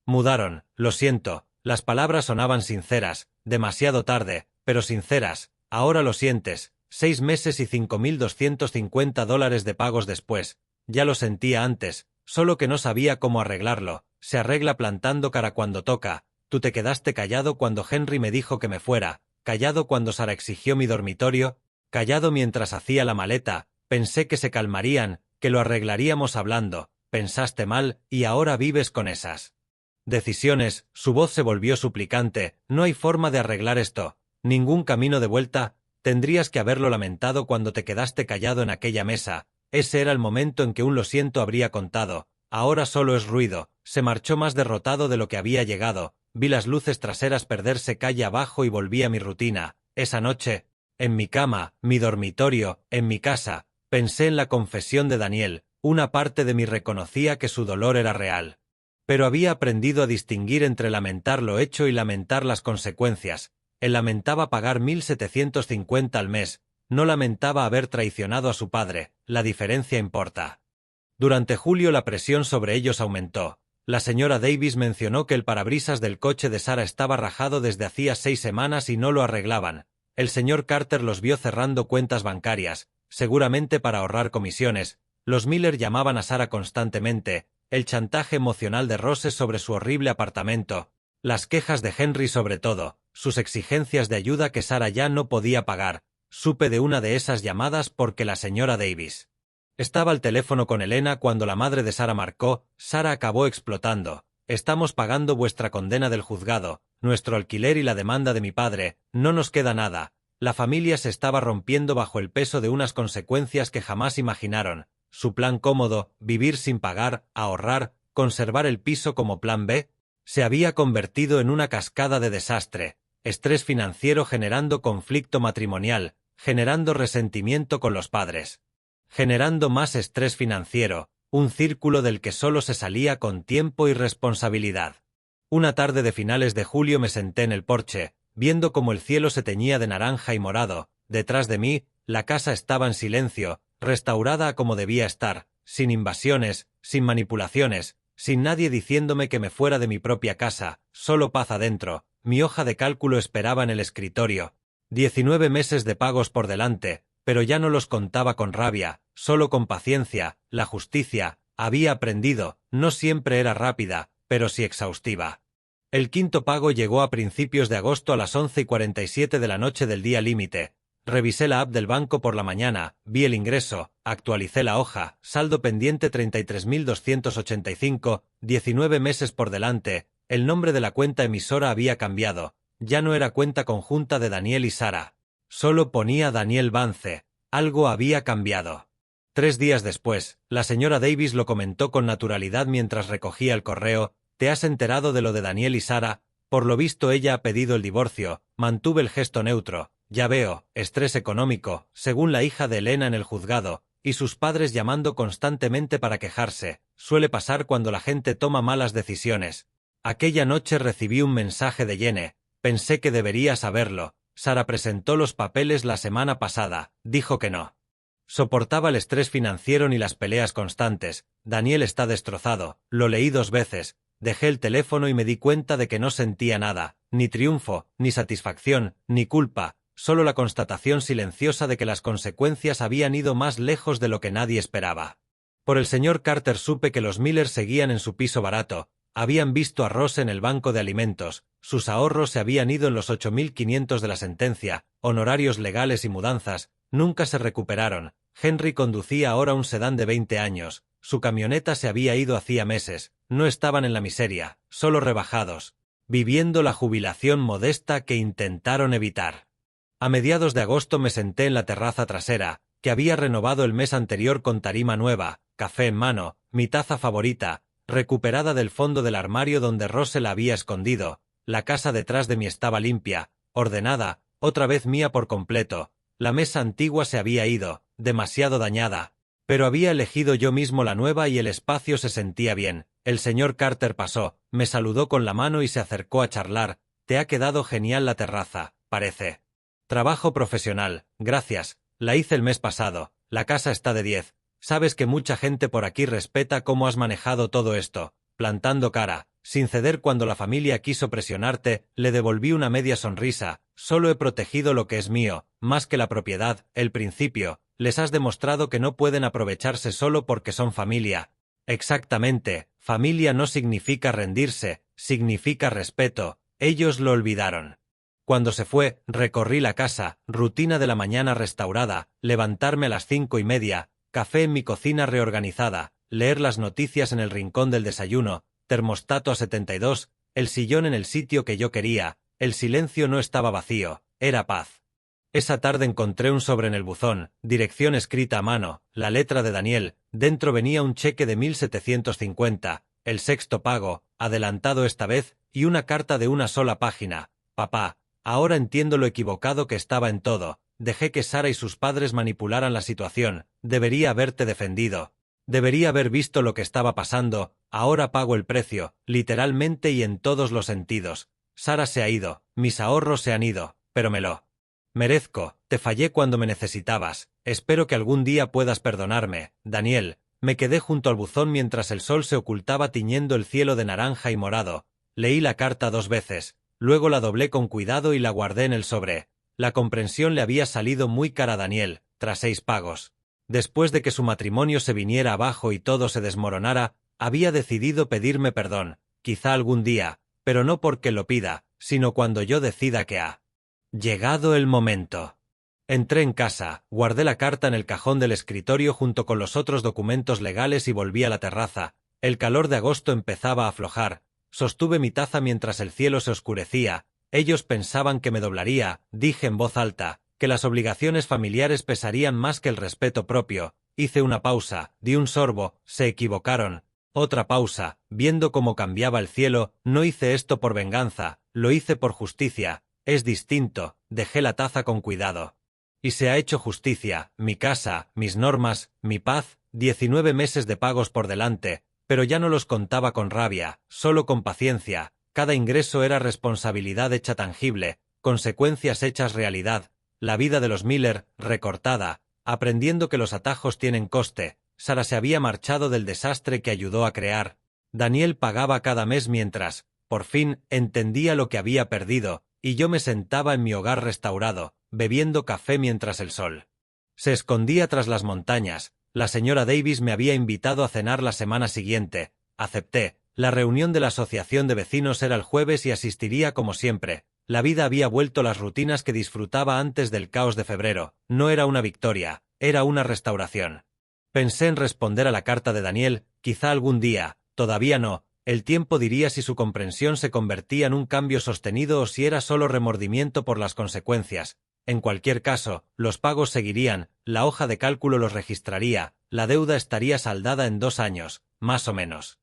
mudaron. Lo siento. Las palabras sonaban sinceras. Demasiado tarde, pero sinceras. Ahora lo sientes. 6 meses y $5.250 de pagos después. Ya lo sentía antes, solo que no sabía cómo arreglarlo. Se arregla plantando cara cuando toca. Tú te quedaste callado cuando Henry me dijo que me fuera, callado cuando Sara exigió mi dormitorio, callado mientras hacía la maleta. Pensé que se calmarían, que lo arreglaríamos hablando. Pensaste mal, y ahora vives con esas decisiones. Su voz se volvió suplicante. No hay forma de arreglar esto. Ningún camino de vuelta. Tendrías que haberlo lamentado cuando te quedaste callado en aquella mesa. Ese era el momento en que un lo siento habría contado. Ahora solo es ruido. Se marchó más derrotado de lo que había llegado. Vi las luces traseras perderse calle abajo y volví a mi rutina. Esa noche, en mi cama, mi dormitorio, en mi casa, pensé en la confesión de Daniel. Una parte de mí reconocía que su dolor era real. Pero había aprendido a distinguir entre lamentar lo hecho y lamentar las consecuencias. Él lamentaba pagar 1.750 al mes. No lamentaba haber traicionado a su padre. La diferencia importa. Durante julio la presión sobre ellos aumentó. La señora Davis mencionó que el parabrisas del coche de Sara estaba rajado desde hacía 6 semanas y no lo arreglaban. El señor Carter los vio cerrando cuentas bancarias, seguramente para ahorrar comisiones. Los Miller llamaban a Sara constantemente. El chantaje emocional de Rose sobre su horrible apartamento. Las quejas de Henry sobre todo. Sus exigencias de ayuda que Sara ya no podía pagar. Supe de una de esas llamadas porque la señora Davis estaba al teléfono con Elena cuando la madre de Sara marcó. Sara acabó explotando. Estamos pagando vuestra condena del juzgado, nuestro alquiler y la demanda de mi padre. No nos queda nada. La familia se estaba rompiendo bajo el peso de unas consecuencias que jamás imaginaron. Su plan cómodo, vivir sin pagar, ahorrar, conservar el piso como plan B, se había convertido en una cascada de desastre. Estrés financiero generando conflicto matrimonial, generando resentimiento con los padres, generando más estrés financiero, un círculo del que solo se salía con tiempo y responsabilidad. Una tarde de finales de julio me senté en el porche, viendo cómo el cielo se teñía de naranja y morado. Detrás de mí, la casa estaba en silencio, restaurada como debía estar, sin invasiones, sin manipulaciones, sin nadie diciéndome que me fuera de mi propia casa, solo paz adentro. Mi hoja de cálculo esperaba en el escritorio. 19 meses de pagos por delante, pero ya no los contaba con rabia, solo con paciencia. La justicia, había aprendido, no siempre era rápida, pero sí exhaustiva. El quinto pago llegó a principios de agosto a las 11:47 de la noche del día límite. Revisé la app del banco por la mañana, vi el ingreso, actualicé la hoja, saldo pendiente 33.285, 19 meses por delante. El nombre de la cuenta emisora había cambiado. Ya no era cuenta conjunta de Daniel y Sara. Solo ponía Daniel Vance. Algo había cambiado. 3 días después, la señora Davis lo comentó con naturalidad mientras recogía el correo. ¿Te has enterado de lo de Daniel y Sara? Por lo visto ella ha pedido el divorcio. Mantuve el gesto neutro. Ya veo, estrés económico, según la hija de Elena en el juzgado, y sus padres llamando constantemente para quejarse. Suele pasar cuando la gente toma malas decisiones. Aquella noche recibí un mensaje de Jenny. Pensé que debería saberlo. Sara presentó los papeles la semana pasada. Dijo que no soportaba el estrés financiero ni las peleas constantes. Daniel está destrozado. Lo leí 2 veces. Dejé el teléfono y me di cuenta de que no sentía nada. Ni triunfo, ni satisfacción, ni culpa. Solo la constatación silenciosa de que las consecuencias habían ido más lejos de lo que nadie esperaba. Por el señor Carter supe que los Miller seguían en su piso barato. Habían visto a Rose en el banco de alimentos. Sus ahorros se habían ido en los 8.500 de la sentencia, honorarios legales y mudanzas. Nunca se recuperaron. Henry conducía ahora un sedán de 20 años. Su camioneta se había ido hacía meses. No estaban en la miseria, solo rebajados, viviendo la jubilación modesta que intentaron evitar. A mediados de agosto me senté en la terraza trasera, que había renovado el mes anterior con tarima nueva, café en mano, mi taza favorita, recuperada del fondo del armario donde Rose la había escondido. La casa detrás de mí estaba limpia, ordenada, otra vez mía por completo. La mesa antigua se había ido, demasiado dañada, pero había elegido yo mismo la nueva y el espacio se sentía bien. El señor Carter pasó, me saludó con la mano y se acercó a charlar. Te ha quedado genial la terraza, parece. Trabajo profesional, gracias, la hice el mes pasado, la casa está de 10. Sabes que mucha gente por aquí respeta cómo has manejado todo esto, plantando cara, sin ceder cuando la familia quiso presionarte, le devolví una media sonrisa. Solo he protegido lo que es mío, más que la propiedad, el principio. Les has demostrado que no pueden aprovecharse solo porque son familia. Exactamente, familia no significa rendirse, significa respeto. Ellos lo olvidaron. Cuando se fue, recorrí la casa, rutina de la mañana restaurada, levantarme a las 5:30, café en mi cocina reorganizada, leer las noticias en el rincón del desayuno, termostato a 72, el sillón en el sitio que yo quería, el silencio no estaba vacío, era paz. Esa tarde encontré un sobre en el buzón, dirección escrita a mano, la letra de Daniel, dentro venía un cheque de 1.750, el sexto pago, adelantado esta vez, y una carta de una sola página. Papá, ahora entiendo lo equivocado que estaba en todo, dejé que Sara y sus padres manipularan la situación, debería haberte defendido. Debería haber visto lo que estaba pasando, ahora pago el precio, literalmente y en todos los sentidos. Sara se ha ido, mis ahorros se han ido, pero me lo merezco, te fallé cuando me necesitabas, espero que algún día puedas perdonarme, Daniel. Me quedé junto al buzón mientras el sol se ocultaba tiñendo el cielo de naranja y morado. Leí la carta 2 veces, luego la doblé con cuidado y la guardé en el sobre. La comprensión le había salido muy cara a Daniel, tras 6 pagos. Después de que su matrimonio se viniera abajo y todo se desmoronara, había decidido pedirme perdón, quizá algún día, pero no porque lo pida, sino cuando yo decida que ha llegado el momento. Entré en casa, guardé la carta en el cajón del escritorio junto con los otros documentos legales y volví a la terraza. El calor de agosto empezaba a aflojar. Sostuve mi taza mientras el cielo se oscurecía. Ellos pensaban que me doblaría, dije en voz alta, que las obligaciones familiares pesarían más que el respeto propio. Hice una pausa, di un sorbo, se equivocaron. Otra pausa, viendo cómo cambiaba el cielo, no hice esto por venganza, lo hice por justicia. Es distinto, dejé la taza con cuidado. Y se ha hecho justicia, mi casa, mis normas, mi paz, 19 meses de pagos por delante, pero ya no los contaba con rabia, solo con paciencia. Cada ingreso era responsabilidad hecha tangible, consecuencias hechas realidad. La vida de los Miller, recortada, aprendiendo que los atajos tienen coste. Sara se había marchado del desastre que ayudó a crear. Daniel pagaba cada mes mientras, por fin, entendía lo que había perdido, y yo me sentaba en mi hogar restaurado, bebiendo café mientras el sol se escondía tras las montañas. La señora Davis me había invitado a cenar la semana siguiente. Acepté. La reunión de la asociación de vecinos era el jueves y asistiría como siempre. La vida había vuelto a las rutinas que disfrutaba antes del caos de febrero. No era una victoria, era una restauración. Pensé en responder a la carta de Daniel, quizá algún día, todavía no. El tiempo diría si su comprensión se convertía en un cambio sostenido o si era solo remordimiento por las consecuencias. En cualquier caso, los pagos seguirían, la hoja de cálculo los registraría, la deuda estaría saldada en 2 años, más o menos.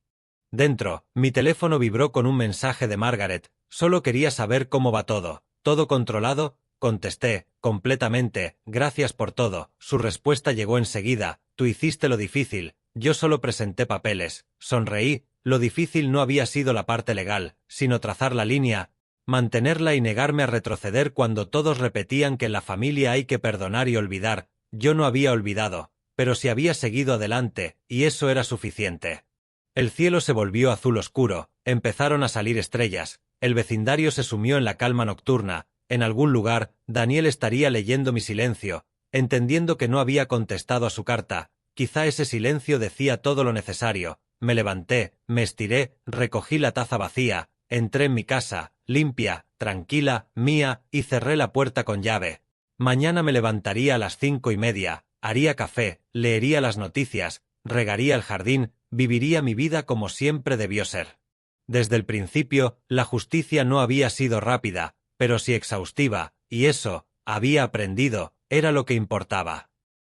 Dentro, mi teléfono vibró con un mensaje de Margaret. Solo quería saber cómo va todo. ¿Todo controlado? Contesté, completamente, gracias por todo. Su respuesta llegó enseguida, tú hiciste lo difícil, yo solo presenté papeles. Sonreí, lo difícil no había sido la parte legal, sino trazar la línea, mantenerla y negarme a retroceder cuando todos repetían que en la familia hay que perdonar y olvidar. Yo no había olvidado, pero sí había seguido adelante, y eso era suficiente. El cielo se volvió azul oscuro, empezaron a salir estrellas, el vecindario se sumió en la calma nocturna. En algún lugar, Daniel estaría leyendo mi silencio, entendiendo que no había contestado a su carta. Quizá ese silencio decía todo lo necesario. Me levanté, me estiré, recogí la taza vacía, entré en mi casa, limpia, tranquila, mía, y cerré la puerta con llave. Mañana me levantaría a las 5:30, haría café, leería las noticias, regaría el jardín, viviría mi vida como siempre debió ser. Desde el principio, la justicia no había sido rápida, pero sí exhaustiva, y eso, había aprendido, era lo que importaba.